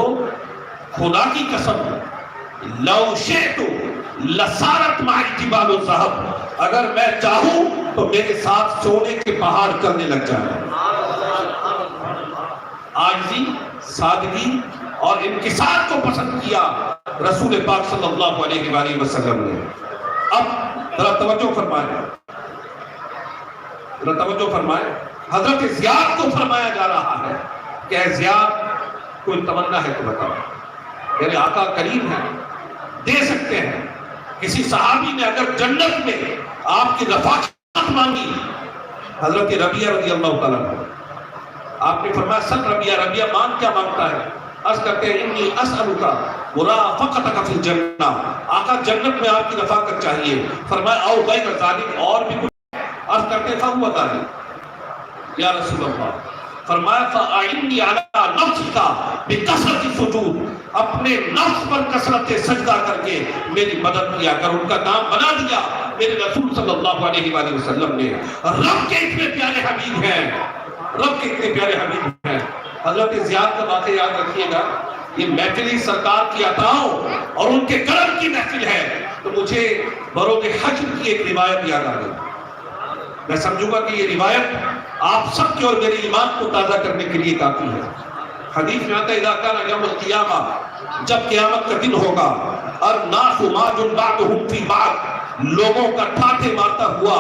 خدا کی قسم لو شئت لصارت معی جبال الذھب، اگر میں چاہوں تو میرے ساتھ سونے کے پہاڑ کرنے لگ جائے۔ عاجزی، سادگی اور انکسار کو پسند کیا رسول پاک صلی اللہ علیہ وآلہ وسلم نے۔ اب ذرا توجہ فرمائیں، ذرا توجہ فرمائیں، حضرت زیاد کو فرمایا جا رہا ہے کہ اے زیاد کوئی تمنا ہے تو بتاؤ، میرے آقا کریم ہیں، دے سکتے ہیں۔ کسی صحابی نے اگر جنت میں آپ کی رفاقت مانگی، حضرت ربیعہ رضی اللہ تعالیٰ عنہ، آپ نے فرمایا سن ربیعہ، ربیعہ مان کیا مانگتا ہے؟ عرض کرتے ہیں انی اسألک مرافقتک فی الجنہ، آقا جنت میں آپ کی رفاقت چاہیے۔ فرمایا او غیر ذالک، اور بھی کچھ؟ عرض کرتے ہیں فہو ذالک یا رسول اللہ۔ فرمایا فاعنی علی نفسک بکثرۃ السجود، اپنے نفس پر کثرت سجدہ کر کے میری مدد کیا کر۔ ان کا نام بنا دیا میرے رسول صلی اللہ علیہ وآلہ وسلم نے۔ رب کے اتنے پیارے حبیب ہیں، رب کے اتنے پیارے حبیب ہیں۔ حضرت زیاد کا واقعہ یاد رکھیے گا، یہ محفلی سرکار کی عطاؤں اور ان کے کرم کی محفل ہے، تو مجھے بروز حشر کی ایک روایت یاد آ گئی۔ میں سمجھوں گا کہ یہ روایت آپ سب کے اور میرے ایمان کو تازہ کرنے کے لیے کافی ہے۔ حدیث میں آتا ہے اذا کان یوم القیامہ، جب قیامت کا دن ہوگا، الناس ماج بعضهم فی بعض، لوگوں کا ٹھاٹھے مارتا ہوا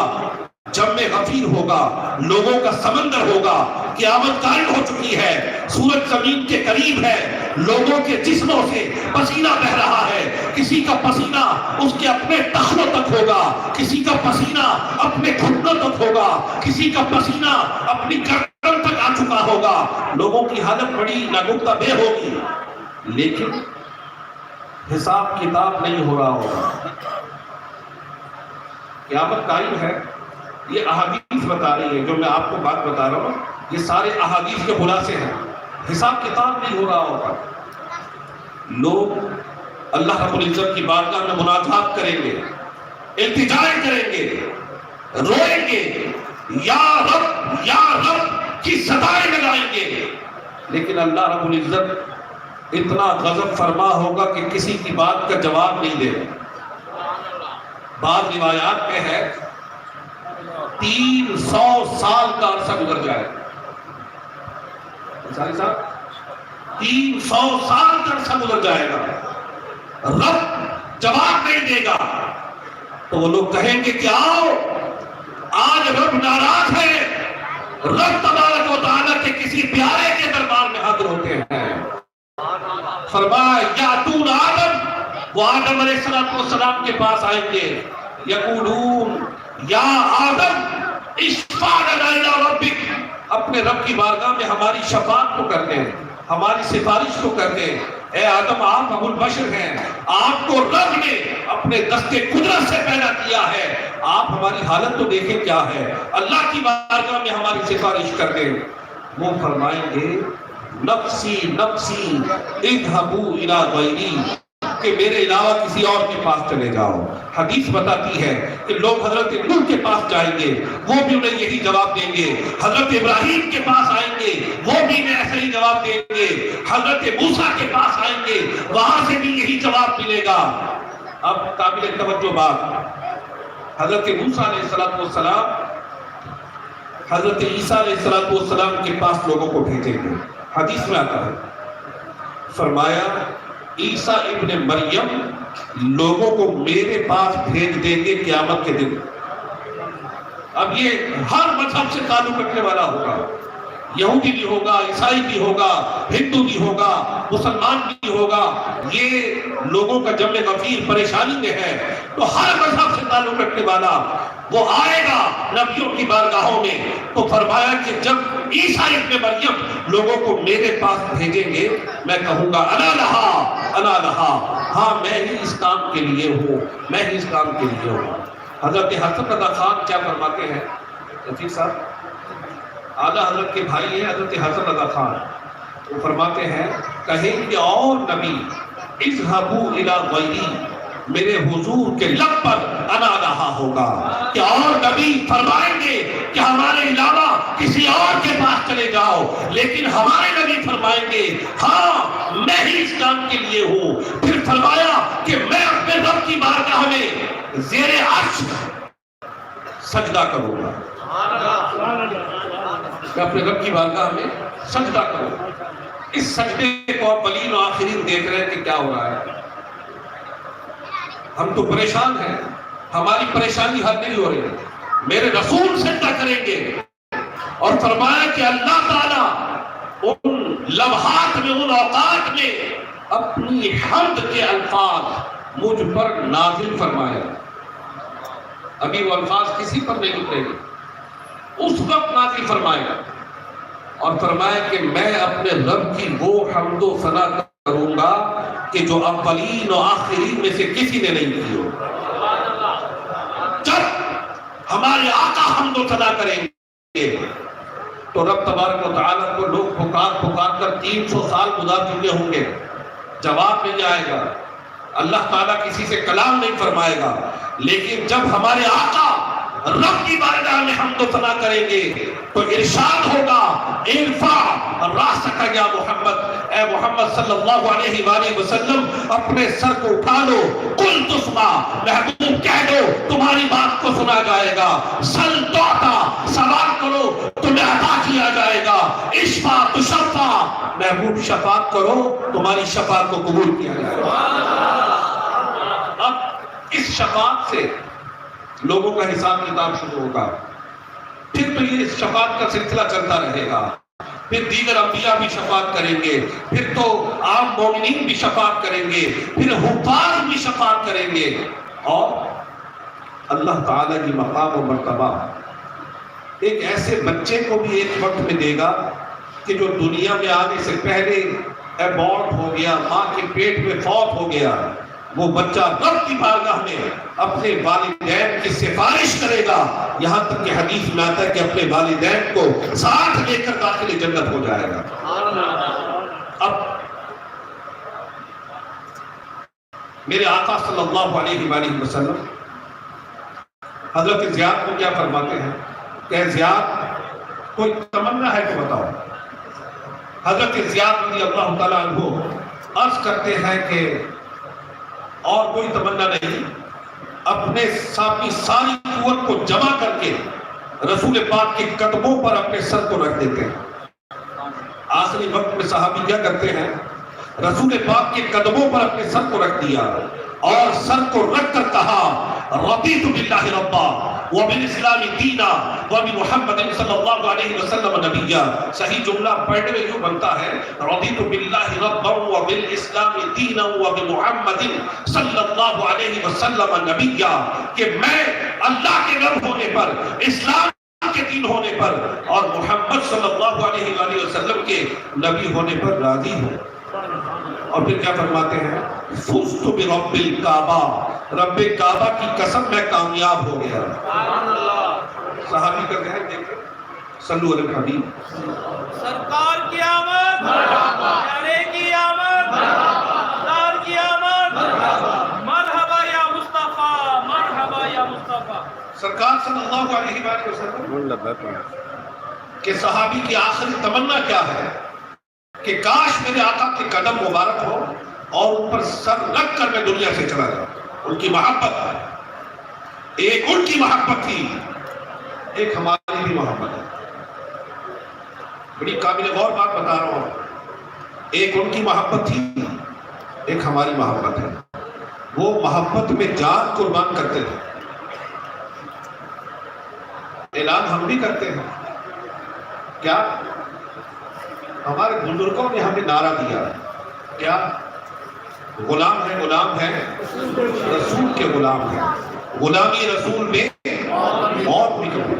جمع غفیر ہوگا، لوگوں کا سمندر ہوگا، قیامت قائم ہو چکی ہے، سورج زمین کے قریب ہے، لوگوں کے جسموں سے پسینہ بہ رہا ہے، کسی کا پسینہ اس کے اپنے ٹخنوں تک ہوگا، کسی کا پسینہ اپنے گھٹنوں تک ہوگا، کسی کا پسینہ اپنی گردن تک آ چکا ہوگا، لوگوں کی حالت بڑی ناگفتہ بے ہوگی، لیکن حساب کتاب نہیں ہو رہا ہوگا۔ قیامت قائم ہے، یہ احادیث بتا رہی ہے، جو میں آپ کو بات بتا رہا ہوں یہ سارے احادیث کے خلاصے ہیں۔ حساب کتاب نہیں ہو رہا ہوگا، لوگ اللہ رب العزت کی بارگاہ میں مناجات کریں گے، التجائیں کریں گے، روئیں گے، یا رب کی صدائیں لگائیں گے، لیکن اللہ رب العزت اتنا غضب فرما ہوگا کہ کسی کی بات کا جواب نہیں دے گا۔ بعض روایات میں ہے 300 سال کا عرصہ گزر جائے، انصاری صاحب 300 سال کا عرصہ گزر جائے گا، رب جواب نہیں دے گا، تو وہ لوگ کہیں گے کہ آؤ آج رب ناراض ہے، رب تبارک و تعالیٰ کے کسی پیارے کے دربار میں حاضر ہوتے ہیں۔ فرمایا یاتون آدم، وہ آدم علیہ السلام کے پاس آئیں گے، یقولون یا آدم اشفع لنا الی ربک، اپنے رب کی بارگاہ میں ہماری شفاعت کو کر دیں، ہماری سفارش کو کر دیں۔ اے آدم آپ ابو البشر ہیں، آپ کو رب نے اپنے دست قدرت سے پیدا کیا ہے، آپ ہماری حالت تو دیکھیں کیا ہے، اللہ کی بارگاہ میں ہماری سفارش کر دیں۔ وہ فرمائیں گے نفسی نفسی اذهبوا الی غیری، کہ میرے علاوہ کسی اور کے پاس چلے جاؤ۔ حدیث بتاتی ہے کہ لوگ حضرت نوح کے پاس جائیں گے، وہ بھی انہیں یہی جواب دیں گے، حضرت ابراہیم کے پاس آئیں گے، وہ بھی انہیں ایسا ہی جواب دیں گے، حضرت موسیٰ کے پاس آئیں گے، وہاں سے بھی یہی جواب ملے گا۔ اب قابل توجہ بات، حضرت موسیٰ علیہ السلام حضرت عیسیٰ علیہ السلام کے پاس لوگوں کو بھیجیں گے۔ حدیث میں آتا ہے، فرمایا عیسیٰ ابن مریم لوگوں کو میرے پاس بھیج دیں گے قیامت کے دن۔ اب یہ ہر مذہب سے تعلق رکھنے والا ہوگا، یہودی بھی ہوگا، عیسائی بھی ہوگا، ہندو بھی ہوگا، مسلمان بھی ہوگا، یہ لوگوں کا جمع غفیر پریشانی میں ہے، تو ہر مذہب سے تعلق رکھنے والا وہ آئے گا نبیوں کی بارگاہوں میں، تو فرمایا کہ جب عیسیٰ ابن مریم لوگوں کو میرے پاس بھیجیں گے، میں کہوں گا انا لہا، ہاں میں ہی اس کام کے لیے ہوں، میں ہی اس کام کے لیے ہوں۔ حضرت حسن رضا خان کیا فرماتے ہیں رفیق صاحب، اعلیٰ حضرت کے بھائی ہیں حضرت حسن رضا خان، وہ فرماتے ہیں کہیں گے اور نبی اذهبوا الی غیری، میرے حضور کے لب پر انا لہا ہوگا، کہ اور نبی فرمائیں گے کہ ہمارے علاوہ کسی اور کے پاس چلے جاؤ، لیکن ہمارے نبی فرمائیں گے ہاں میں ہی اس کام کے لیے ہوں۔ پھر فرمایا کہ میں اپنے رب کی بارگاہ میں زیر عرش سجدہ کروں گا، میں اپنے رب کی بارگاہ میں سجدہ کروں گا۔ اس سجدے کو اولین و آخرین دیکھ رہے ہیں کہ کیا ہو رہا ہے، ہم تو پریشان ہیں، ہماری پریشانی حل نہیں ہو رہی ہے۔ میرے رسول سجدہ کریں گے، اور فرمایا کہ اللہ تعالیٰ ان لمحات میں، ان اوقات میں اپنی حمد کے الفاظ مجھ پر نازل فرمائے گا۔ ابھی وہ الفاظ کسی پر نہیں اترے گے، اس وقت نازل فرمائے گا، اور فرمایا کہ میں اپنے رب کی وہ حمد و ثنا کروں گا کہ جو اولین و آخرین میں سے کسی نے نہیں کی ہو۔ جب ہمارے آقا حمد و ثنا کریں گے تو رب تبارک و تعالیٰ کو لوگ پکار کر 300 سال گزار چکے ہوں گے، جواب مل جائے گا، اللہ تعالیٰ کسی سے کلام نہیں فرمائے گا، لیکن جب ہمارے آقا رب کی بارگاہ میں حمد و ثنا کریں گے تو ارشاد ہوگا ارفع راسک یا محمد، اے محمد صلی اللہ علیہ وآلہ وسلم اپنے سر کو اٹھا لو، قل تسمع، محبوب کہہ دو تمہاری بات کو سنا جائے گا، سل تعطا، سوال کرو تمہیں عطا کیا جائے گا، اشفع تشفع، محبوب شفاعت کرو تمہاری شفاعت کو قبول کیا جائے گا۔ اب اس شفاعت سے لوگوں کا حساب کتاب شروع ہوگا، پھر تو یہ شفاعت کا سلسلہ چلتا رہے گا، پھر دیگر انبیاء بھی شفاعت کریں گے، پھر تو عام مومنین بھی شفاعت کریں گے، پھر حفاظ بھی شفاعت کریں گے، اور اللہ تعالیٰ کی مقام و مرتبہ ایک ایسے بچے کو بھی ایک وقت میں دے گا کہ جو دنیا میں آنے سے پہلے ایبورٹ ہو گیا، ماں کے پیٹ میں فوت ہو گیا، وہ بچہ رب کی بارگاہ میں اپنے والدین کی سفارش کرے گا، یہاں تک کہ حدیث میں آتا ہے کہ اپنے والدین کو ساتھ لے کر داخل جنت ہو جائے گا۔ اب میرے آقا صلی اللہ علیہ وآلہ وسلم حضرت زیاد کو کیا فرماتے ہیں کہ زیاد کوئی تمنا ہے تو بتاؤ۔ حضرت زیاد رضی اللہ تعالیٰ عنہ عرض کرتے ہیں کہ اور کوئی تمنا نہیں، اپنے ساری قوت کو جمع کر کے رسول پاک کے قدموں پر اپنے سر کو رکھ دیتے ہیں، آخری وقت میں صحابی کیا کرتے ہیں؟ رسول پاک کے قدموں پر اپنے سر کو رکھ دیا اور سر کو رکھ کر کہا رضیت باللہ ربا وبالاسلام دینا وبمحمد صلی اللہ علیہ وسلم نبیا. صحیح جملہ پڑھنے میں یوں بنتا ہے رضیت باللہ ربا وبالاسلام دینا وبمحمد صلی اللہ علیہ وسلم نبیا، کہ میں اللہ کے رب ہونے پر، اسلام کے دین ہونے پر اور محمد صلی اللہ علیہ وآلہ وسلم کے نبی ہونے پر راضی ہوں. اور پھر کیا فرماتے ہیں؟ فزت برب الکعبہ، رب کعبہ کی قسم میں کامیاب ہو گیا. صحابی کا کہہ دیکھیں صلو علی الحبیب. سرکار کی آمد، پیارے کی آمد، سرکار کی آمد، مرحبا یا مصطفیٰ، مرحبا یا مصطفیٰ. سرکار صلی اللہ علیہ وآلہ وسلم کہ صحابی کی آخری تمنا کیا ہے کہ کاش میرے آقا کے قدم مبارک ہو اور ان پر سر رکھ کر میں دنیا سے چلا جاؤں. ان کی محبت، ایک ان کی محبت تھی، ایک ہماری بھی محبت ہے. بڑی قابل غور بات بتا رہا ہوں. ایک ان کی محبت تھی، ایک ہماری محبت ہے. وہ محبت میں جان قربان کرتے تھے. اعلان ہم بھی کرتے ہیں. کیا؟ ہمارے بزرگوں نے ہمیں نعرہ دیا کیا؟ غلام ہے، غلام ہے، رسول کے غلام ہے. غلامی رسول میں موت بھی قبول.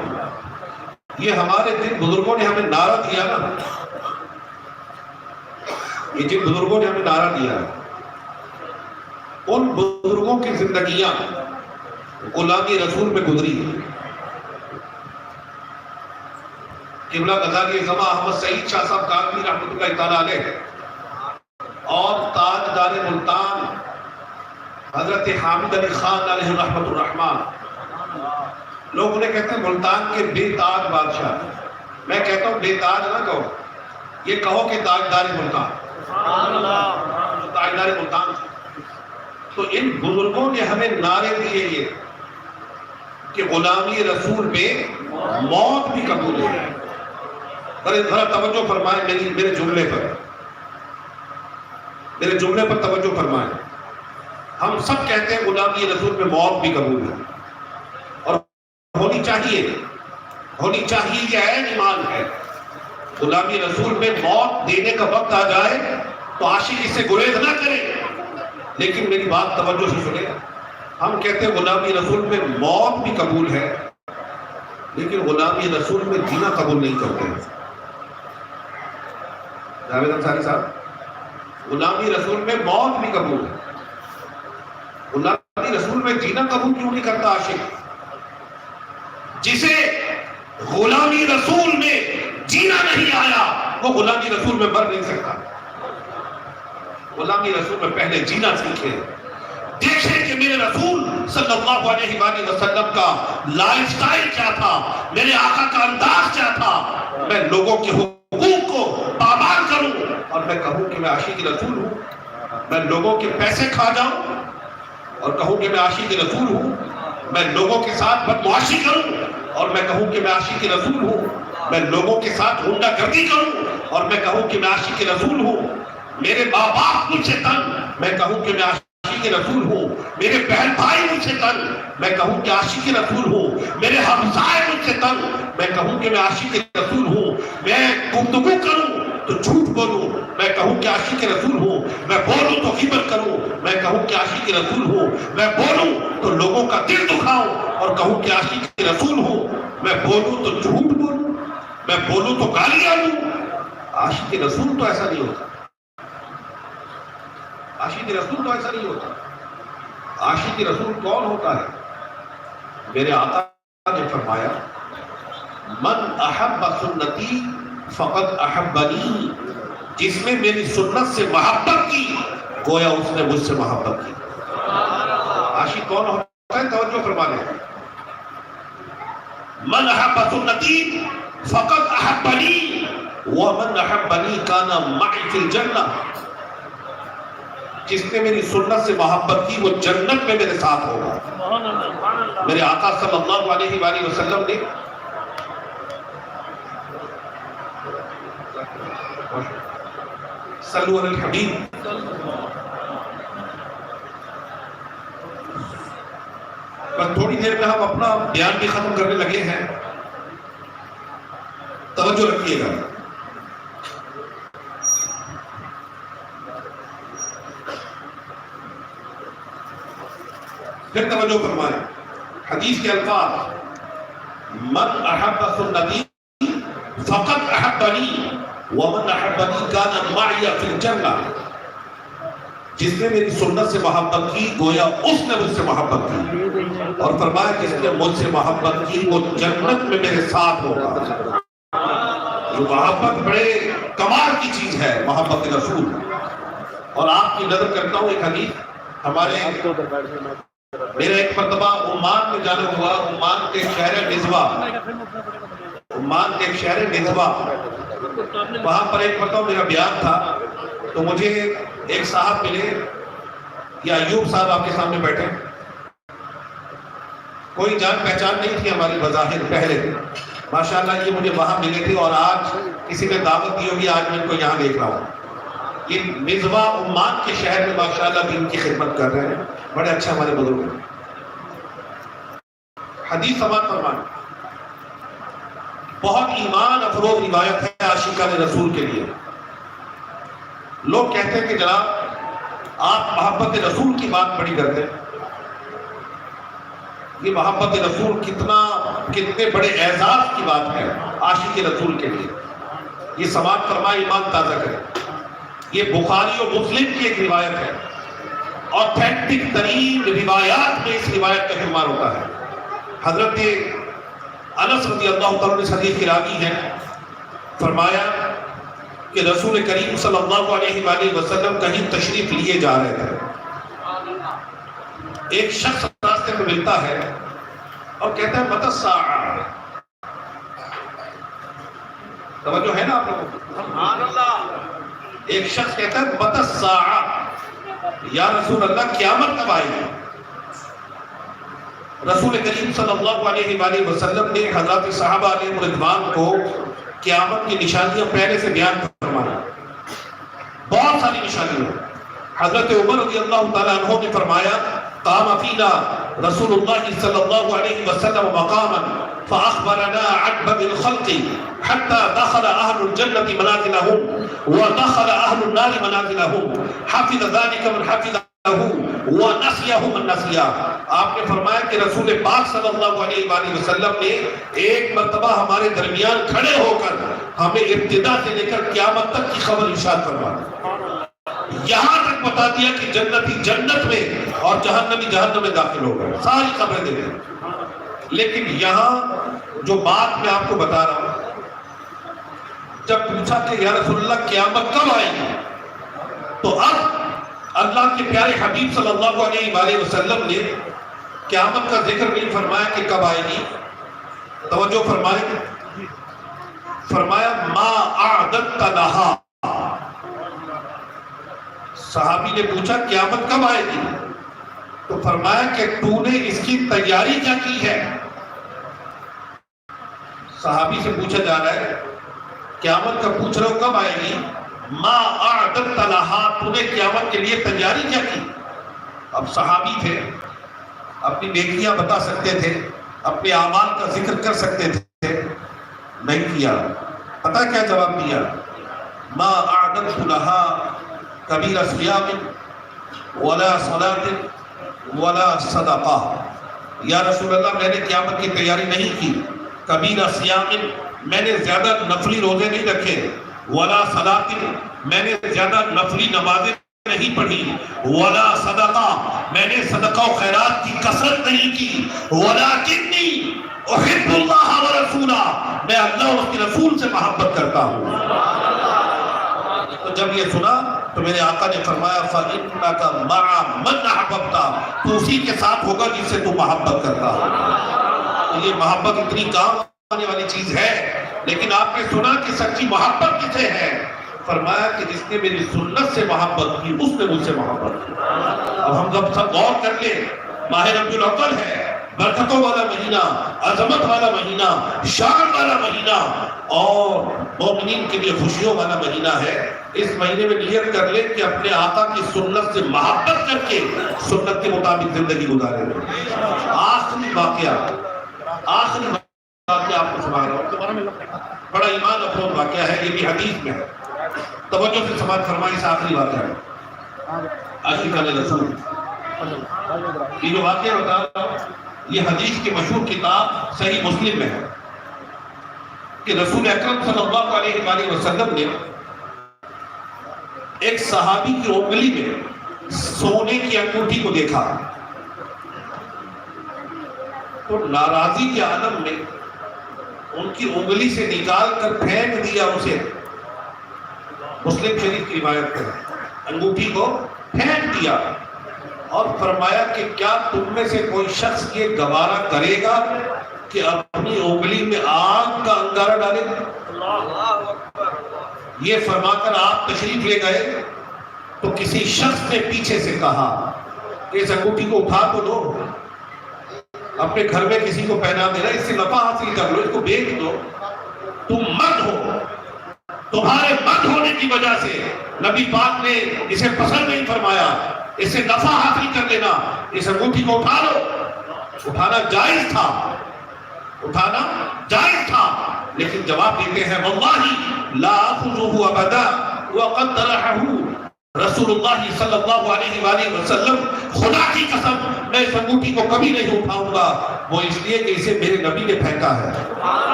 یہ ہمارے جن بزرگوں نے ہمیں نعرہ دیا نا، یہ جن بزرگوں نے ہمیں نعرہ دیا، ان بزرگوں کی زندگیاں غلامی رسول میں گزری. قبلہ غزالی زما احمد سعید شاہ صاحب کاغذی رحمۃ اللہ تعالیٰ علیہ اور تاجدار ملتان حضرت حامد علی خان علیہ رحمۃ الرحمن، لوگ انہیں کہتے ہیں ملتان کے بے تاج بادشاہ. میں کہتا ہوں بے تاج نہ کہو، یہ کہو کہ تاجدار ملتان. تاجدار ملتان. تو ان بزرگوں نے ہمیں نعرے دیے یہ کہ غلامی رسول میں موت بھی قبول ہے. ذرا توجہ فرمائیں میرے جملے پر، میرے جملے پر توجہ فرمائیں. ہم سب کہتے ہیں غلامی رسول میں موت بھی قبول ہے اور ہونی چاہیے، ہونی چاہیے. یہ عین ایمان ہے. غلامی رسول میں موت دینے کا وقت آ جائے تو عاشق اس سے گریز نہ کرے. لیکن میری بات توجہ سے سنیں. ہم کہتے ہیں غلامی رسول میں موت بھی قبول ہے، لیکن غلامی رسول میں جینا قبول نہیں کرتے. جاوید انصاری صاحب، غلامی رسول میں موت بھی قبول ہے، غلامی رسول میں جینا قبول کیوں نہیں کرتا عاشق؟ جسے غلامی رسول میں جینا نہیں آیا وہ غلامی رسول میں مر نہیں سکتا. غلامی رسول میں پہلے جینا سیکھے. دیکھیں کہ میرے رسول صلی اللہ علیہ وآلہ وسلم کا لائف سٹائل کیا تھا، میرے آقا کا انداز کیا تھا. میں لوگوں کے حقوق کو پامال کروں اور میں کہوں کہ میں عاشق رسول ہوں. میں لوگوں کے پیسے کھا جاؤں اور کہوں کہ میں عاشق رسول ہوں. میں لوگوں کے ساتھ بدمعاشی کروں اور میں کہوں کہ میں عاشق رسول ہوں. میں لوگوں کے ساتھ غنڈہ گردی کروں اور میں کہوں کہ میں عاشق رسول ہوں. میرے ماں باپ مجھ سے تنگ، میں کہوں کہ میں عاشق رسول ہوں. میرے بہن بھائی مجھ سے تنگ، میں کہوں کہ عاشق رسول ہوں. میرے ہمسائے مجھ سے تنگ، میں کہوں کہ میں عاشق رسول ہوں. میں گفتگو کروں تو جھوٹ بولوں، میں کہوں کہ عاشق رسول ہوں. میں بولوں تو غیبت کروں، میں کہوں کہ عاشق رسول ہوں. میں بولوں تو لوگوں کا دل دکھاؤں اور کہوں کہ عاشق رسول ہوں. میں بولوں تو جھوٹ بولوں، میں بولوں تو گالیاں دوں. عاشق رسول تو ایسا نہیں ہوتا. عاشق رسول تو ایسا نہیں ہوتا. عاشق رسول کون ہوتا ہے؟ میرے آقا نے فرمایا من احب سنتی فقد احبنی، جس نے میری سنت سے محبت کی گویا اس نے مجھ سے محبت کی. عاشق کون ہوتا ہے؟ توجہ فرمانے. من احب سنتی فقد احبنی ومن احبنی کان معی فی الجنہ، جس نے میری سنت سے محبت کی وہ جنت میں میرے ساتھ ہوگا. میرے آقا صلی اللہ علیہ وآلہ وسلم نے صلو علی الحبیب. بس تھوڑی دیر میں ہم اپنا بیان بھی ختم کرنے لگے ہیں. توجہ رکھیے گا. پھر توجہ فرمائیں. حدیث کے الفاظ: من احب سنتی فقط احبنی ومن احبنی کان معی فی الجنہ. جس نے میری سنت سے محبت کی گویا اس نے مجھ سے محبت کی، اور فرمایا جس نے مجھ سے محبت کی وہ جنت میں میرے ساتھ ہوگا. یہ محبت بڑے کمال کی چیز ہے، محبت رسول. اور آپ کی نظر کرتا ہوں ایک حدیث ہمارے میرا ایک مرتبہ عمان میں جانا ہوا. عمان کے شہر نزوا، عمان کے شہر نزوا، وہاں پر ایک مرتبہ میرا بیان تھا. تو مجھے ایک صاحب ملے، یا ایوب صاحب آپ کے سامنے بیٹھے. کوئی جان پہچان نہیں تھی ہماری بظاہر پہلے. ماشاءاللہ یہ مجھے وہاں ملے تھے، اور آج کسی نے دعوت دی ہوگی، آج میں ان کو یہاں دیکھ رہا ہوں. یہ نزوا عمان کے شہر میں ماشاءاللہ بھی ان کی خدمت کر رہے ہیں. بڑے اچھے ہمارے بزرگ ہیں. حدیث سماعت فرمائیں. بہت ایمان افروز روایت ہے عاشقان رسول کے لیے. لوگ کہتے ہیں کہ جناب آپ محبت رسول کی بات بڑی کرتے ہیں. یہ محبت رسول کتنے بڑے اعزاز کی بات ہے عاشق رسول کے لیے. یہ سماعت فرمائے، ایمان تازہ کرے. یہ بخاری اور مسلم کی ایک روایت ہے. اوتھینٹک ترین روایات میں اس روایت کا شمار ہوتا ہے. حضرت انس رضی اللہ تعالیٰ عنہ حدیث کے راوی ہیں. فرمایا کہ رسول کریم صلی اللہ علیہ وآلہ وسلم کہیں تشریف لیے جا رہے تھے. ایک شخص راستے میں ملتا ہے اور کہتا ہے متی الساعہ. توجہ ہے نا آپ لوگوں کو؟ سبحان اللہ. ایک شخص کہتا ہے متی الساعہ، یا رسول اللہ قیامت کب آئے گی؟ رسول کریم صلی اللہ علیہ وآلہ وسلم نے حضرات صحابہ علیہ رضوان کو قیامت کی نشانیاں پہلے سے بیان فرمایا. بہت ساری نشانیاں. حضرت عمر رضی اللہ تعالیٰ عنہ نے فرمایا قام فینا رسول اللہ صلی اللہ علیہ وسلم مقاما فاخبرنا عن بدء الخلق حتى دخل اهل الجنة منازلهم ودخل اهل النار منازلهم حفظ ذلك من حفظه ونسيه من نسيه. آپ نے فرمایا کہ رسول پاک صلی اللہ علیہ وآلہ وسلم نے ایک مرتبہ ہمارے درمیان کھڑے ہو کر ہمیں ابتدا سے لے کر قیامت تک کی خبر ارشاد فرمائی. یہاں تک بتا دیا کہ جنتی جنت میں اور جہنمی جہنم میں داخل ہو گئے. ساری خبریں دے دیں. لیکن یہاں جو بات میں آپ کو بتا رہا ہوں، جب پوچھا کہ یا رسول اللہ قیامت کب آئے گی، تو اب اللہ کے پیارے حبیب صلی اللہ علیہ وآلہ وسلم نے قیامت کا ذکر نہیں فرمایا کہ کب آئے گی. توجہ فرمائیں. فرمایا ما اعددت لها. صحابی نے پوچھا قیامت کب آئے گی، تو فرمایا کہ تو نے اس کی تیاری کیا کی ہے. صحابی سے پوچھا جا رہا ہے قیامت کا پوچھ رہا ہو کب آئے گی. ما اعددت لها، تو نے قیامت کے لیے تیاری کیا کی. اب صحابی تھے، اپنی نیکیاں بتا سکتے تھے، اپنے اعمال کا ذکر کر سکتے تھے، نہیں کیا. پتہ کیا جواب دیا؟ ما اعددت لها کبیر صیام ولا صلاۃ ولا صدقہ. یا رسول اللہ میں نے قیامت کی تیاری نہیں کی. کبیر صیام، میں نے زیادہ نفلی روزے نہیں رکھے. ولا صلاۃ، میں نے زیادہ نفلی نمازیں نہیں پڑھی. ولا صدقہ، میں نے صدقہ و خیرات کی کثرت نہیں کی. ولکنی احب اللہ ورسولہ، میں اللہ اور اس کے رسول سے محبت کرتا ہوں. تو جب یہ سنا تو میرے آقا نے فرمایا فَإِنَّكَ مَعَ مَنْ أَحْبَبْتَ، تو اسی کے ساتھ ہوگا جس سے تو محبت کرتا ہو. تو یہ محبت اتنی کام آنے والی چیز ہے. لیکن آپ نے سنا کہ سچی محبت کسے ہے؟ فرمایا کہ جس نے میری سنت سے محبت کی اس نے مجھ سے محبت کی. اب ہم جب سب غور کر لیں، ماہ ربیع الاول ہے، برکتوں والا مہینہ، عظمت والا مہینہ، شان والا مہینہ، اور مومنین کے لیے خوشیوں والا مہینہ ہے. اس مہینے میں نیت کر لیں کہ اپنے آقا کی سنت سے محبت کر کے سنت کے مطابق زندگی گزارے. آخری واقعہ آپ کو سنا رہا ہوں. بڑا ایمان افروز واقعہ ہے, یہ بھی حدیث میں ہے. توجہ سے سماعت فرمائیں. اس آخری واقعہ ہے عاشقان رسول. یہ جو واقعہ بتا رہا ہوں یہ حدیث کی مشہور کتاب صحیح مسلم میں ہے کہ رسول اکرم صلی اللہ علیہ وآلہ وسلم نے ایک صحابی کی انگلی میں سونے کی انگوٹھی کو دیکھا تو ناراضی کے عالم میں ان کی انگلی سے نکال کر پھینک دیا اسے. مسلم شریف کی روایت ہے, انگوٹھی کو پھینک دیا اور فرمایا کہ کیا تم میں سے کوئی شخص یہ گوارا کرے گا کہ اپنی انگلی میں آگ کا انگارہ ڈالے؟ یہ فرما کر آپ تشریف لے گئے تو کسی شخص نے پیچھے سے کہا کہ اس انگوٹھی کو اٹھا تو دو, اپنے گھر میں کسی کو پہنا دینا, اس سے نفع حاصل کر لو, اس کو بیچ دو. تم مرد ہو, تمہارے مرد ہونے کی وجہ سے نبی پاک نے اسے پسند نہیں فرمایا, اس سے نفع حاصل کر لینا, اس انگوٹھی کو اٹھا لو. اٹھانا جائز تھا, اٹھانا جائز تھا, لیکن جواب دیتے ہیں واللہ لا اخذہ ابدا وقد طرحہ رسول اللہ صلی اللہ علیہ وآلہ وسلم, خدا کی قسم میں اس انگوٹھی کو کبھی نہیں اٹھاؤں گا, وہ اس لیے کہ اسے میرے نبی نے پھینکا ہے.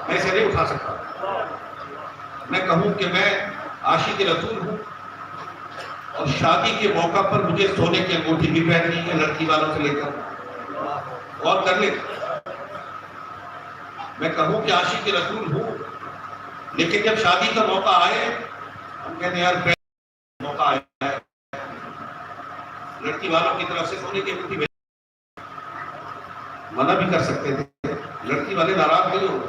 میں اسے نہیں اٹھا سکتا. میں کہوں کہ میں عاشق رسول ہوں اور شادی کے موقع پر مجھے سونے کی انگوٹھی بھی پہننی ہے لڑکی والوں سے لے کر, اور کر لے. میں کہوں کہ عاشق رسول ہوں, لیکن جب شادی کا موقع آئے ہم کہتے ہیں یار موقع آیا ہے, لڑکی والوں کی طرف سے سونے کی انگوٹھی منع بھی کر سکتے تھے. لڑکی والے ناراض نہیں ہوں گے,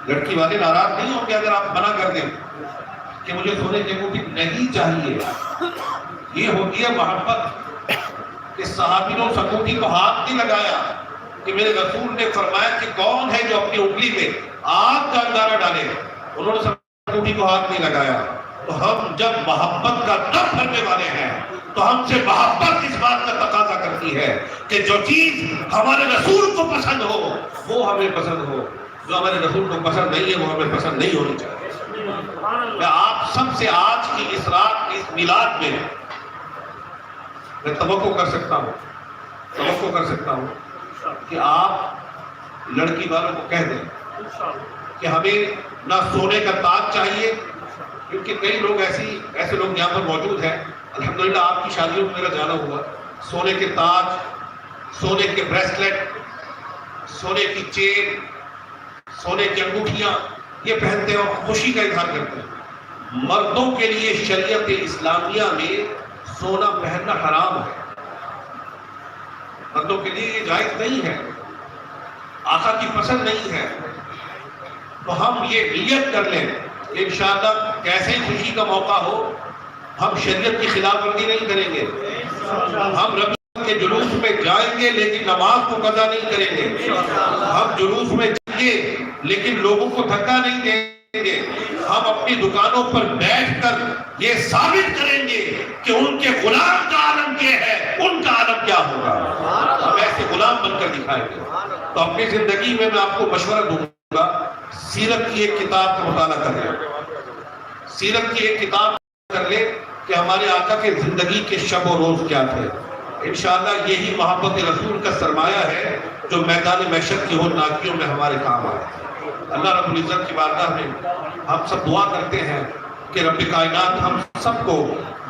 لڑکی والے ناراض نہیں ہوں گے اگر آپ منع کر دیں کہ مجھے سونے کی انگوٹھی نہیں چاہیے. یہ ہوتی ہے محبت. اس صحابی نے اس انگوٹھی کو ہاتھ نہیں لگایا کہ میرے رسول نے فرمایا کہ کون ہے جو اپنی انگلی میں آگ کا انگارہ ڈالے, انہوں نے انگوٹھی کو ہاتھ نہیں لگایا. تو ہم جب محبت کا دم بھرنے والے ہیں تو ہم سے محبت اس بات کا تقاضا کرتی ہے کہ جو چیز ہمارے رسول کو پسند ہو وہ ہمیں پسند ہو, جو ہمارے رسول کو پسند نہیں ہے وہ ہمیں پسند نہیں ہونی چاہیے. میں آپ سب سے آج کی اس رات اس میلاد میں توقع کر سکتا ہوں کہ آپ لڑکی والوں کو کہہ دیں کہ ہمیں نہ سونے کا تاج چاہیے, کیونکہ کئی لوگ ایسے لوگ یہاں پر موجود ہیں, الحمدللہ آپ کی شادیوں میں میرا جانا ہوا, سونے کے تاج, سونے کے بریسلیٹ, سونے کی چین, سونے کی انگوٹھیاں یہ پہنتے ہیں اور خوشی کا اظہار کرتے ہیں. مردوں کے لیے شریعت اسلامیہ میں سونا پہننا حرام ہے, مردوں کے لیے یہ جائز نہیں ہے, آقا کی پسند نہیں ہے. تو ہم یہ نیت کر لیں کہ انشاءاللہ کیسے ہی خوشی کا موقع ہو ہم شریعت کی خلاف ورزی نہیں کریں گے. ہم رب کے جلوس میں جائیں گے لیکن نماز کو قضا نہیں کریں گے. ہم جلوس میں جائیں گے لیکن لوگوں کو دھکا نہیں دیں گے. ہم اپنی دکانوں پر بیٹھ کر یہ ثابت کریں گے کہ ان کے غلام کا عالم کیا ہے, ان کا عالم کیا ہوگا. ہم ایسے غلام بن کر دکھائیں گے. تو اپنی زندگی میں آپ کو مشورہ دوں گا, سیرت کی ایک کتاب کا مطالعہ کر لیں, سیرت کی ایک کتاب کر لیں کہ ہمارے آقا کے زندگی کے شب و روز کیا تھے. انشاءاللہ یہی محبت رسول کا سرمایہ ہے جو میدان محشر کی ہو ناکیوں میں ہمارے کام آئے. اللہ رب العزت کی بارگاہ میں ہم سب دعا کرتے ہیں کہ رب کائنات ہم سب کو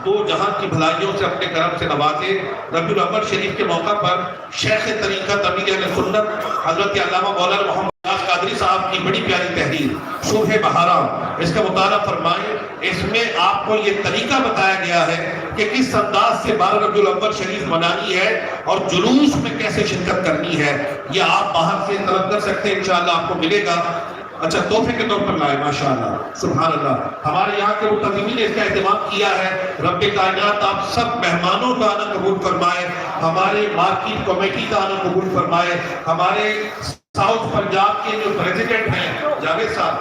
دو جہاں کی بھلائیوں سے اپنے کرم سے نوازے. ربیع الاول شریف کے موقع پر شیخ طریقت امیر اہل سنت حضرت علامہ مولانا محمد قادری صاحب کی بڑی پیاری تحریر صبح بہارا, اس کا مطالعہ فرمائیں. اس میں آپ کو یہ طریقہ بتایا گیا ہے کہ کس انداز سے 12 ربیع الاول شریف منانی ہے اور جلوس میں کیسے شرکت کرنی ہے. یہ آپ باہر سے طلب کر سکتے ہیں, انشاءاللہ آپ کو ملے گا. اچھا تحفے کے طور پر لائے, ماشاءاللہ سبحان اللہ. ہمارے یہاں کے منتظمین نے اس کا اہتمام کیا ہے. رب کائنات آپ سب مہمانوں کا آنا قبول فرمائے, ہمارے مارکیٹ کمیٹی کا آنا قبول فرمائے, ہمارے ساؤتھ پنجاب کے جو پریزیڈنٹ ہیں جاوید صاحب،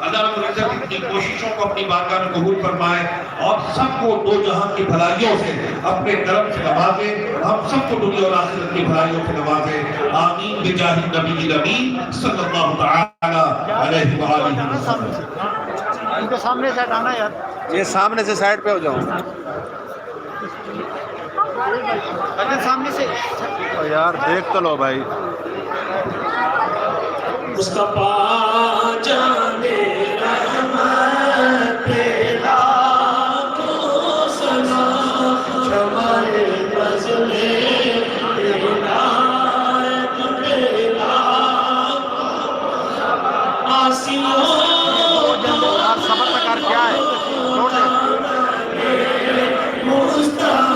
اللہ رب العزت ان کی کوششوں کو اپنی بارگاہ میں قبول فرمائے اور سب کو دو جہاں کی بھلائیوں سے اپنے کرم سے نوازے، ہم سب کو دنیا اور آخرت کی بھلائیوں سے نوازے، آمین بجاہ النبی الامین صلی اللہ تعالی علیہ وآلہ وسلم۔ ان کو سامنے سے ہٹانا یار، یہ سامنے سے سائڈ پہ ہو جاؤ اگر سامنے سے یار، دیکھ تو لو بھائی۔ مصطفیٰ جانے رحمت تیرا تو سلام، شمائے فضل عنایت تیرا آسیوں یار صبر کا کار کیا ہے، چھوڑ دے۔ مصطفیٰ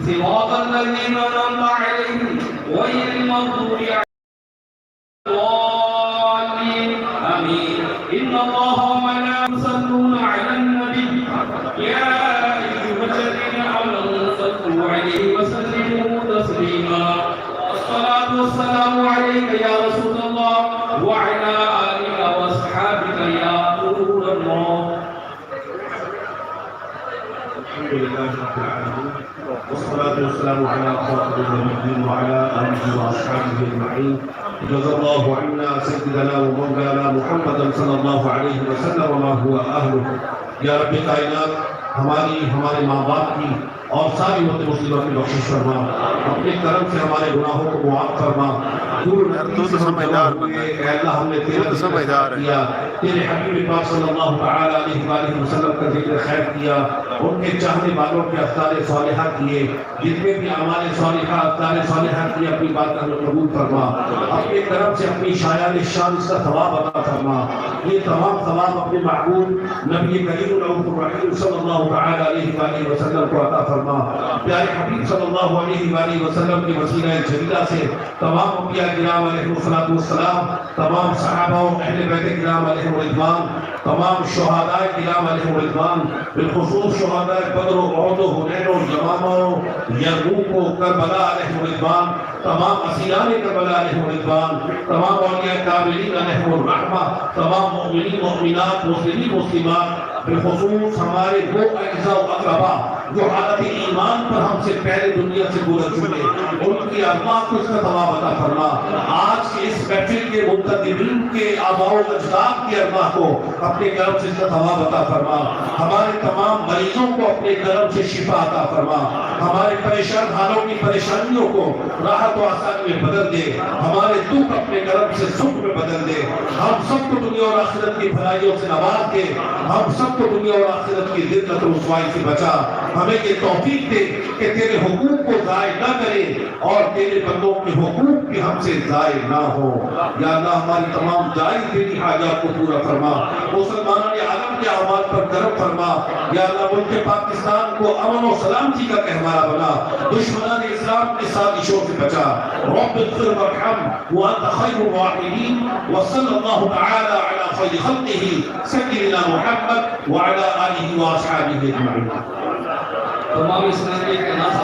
صراط الذين أنعمت عليهم غير المغضوب عليهم الضالين آمين إن الله وملائكته يصلون على النبي يا أيها الذين آمنوا صلوا عليه وسلموا تسليما الصلاة والسلام عليك يا رسول الله وعلى آلك وأصحابك يا نور الله الحمد لله رب العالمين والصلاة والسلام على خاتم النبيين وعلى آله وأصحابه أجمعين جزا الله عنا سيدنا ومولانا محمدا صلى الله عليه وسلم وما هو أهله یا رب کائنات ہمارے ماں باپ کی اور ساری امت مسلمہ کی بخشش فرما، اپنے کرم سے ہمارے گناہوں کو معاف فرما، تو سمجھدار بندہ ہے، اے اللہ ہم نے تیرا سمجھدار کیا، تیرے حبیب پاک صلی اللہ تعالی علیہ وآلہ وسلم کا ذکر خیر کیا، ان کے چاہنے والوں کے افطار صالحہ کیے، جتنے بھی اعمال صالحہ افطار صالحہ کیے اپنی بات ہمیں قبول فرما، اپنے کرم سے اپنی شایان شان اس کا ثواب عطا فرما، یہ تمام ثواب اپنے محبوب نبی کریم رؤوف الرحیم صلی اللہ تعالی علیہ وآلہ وسلم کو عطا فرما، پیارے حبیب صلی اللہ علیہ وآلہ وسلم کی وسیلہ جلیلہ سے تمام انبیاء کرام علیہ السلام، تمام صحابہ و اہل بیت کرام علیہ الرضوان، تمام شہداء کرام علیہ الرضوان، بالخصوص شہداء بدر و احد و حنین و یمامہ و یرموک و کربلا علیہ الرضوان، تمام اسیران کربلا علیہ الرضوان، تمام اولیاء کاملین علیہ الرحمہ، تمام مؤمنین مؤمنات مسلمین مسلمات، بالخصوص ہمارے وہ اعزاء و اقربا جو حالت ایمان پر ہم سے پہلے دنیا سے گزر چکے، ان کی ارواح کو اس کا ثواب عطا فرما، آج کے اس محفل کے منتظمین کے آباء و اجداد کی ارواح کو اپنے کرم سے اس کا ثواب عطا فرما، ہمارے تمام مریضوں کو اپنے کرم سے شفا عطا فرما، ہمارے پریشان حالوں کی پریشانیوں کو راحت و آسانی میں بدل دے، ہمارے دکھ اپنے کرم سے سکھ میں بدل دے، ہم سب کو دنیا اور آخرت کی بھلائیوں سے نواز دے، ہم سب کو دنیا اور آخرت کی ذلت و رسوائی سے بچا، ہمیں یہ توفیق دے کہ تیرے حقوق کو ضائع نہ کرے اور تیرے بندوں کے حقوق بھی ہم سے ضائع نہ ہو، یا اللہ ہماری تمام جائز دینی حاجات کو پورا فرما، مسلمانوں کے عالم کے اعمال پر کرم فرما، یا اللہ ملک پاکستان کو امن و سلامتی کا گہوارہ بنا، دشمنان اسلام کی سازشوں سے بچا، رب اغفر وارحم وانت خیر الراحمین، وصلی اللہ تعالی علی خیر خلقہ سیدنا محمد وعلی آلہ واصحابہ اجمعین۔ تمام اسلامی کے ناس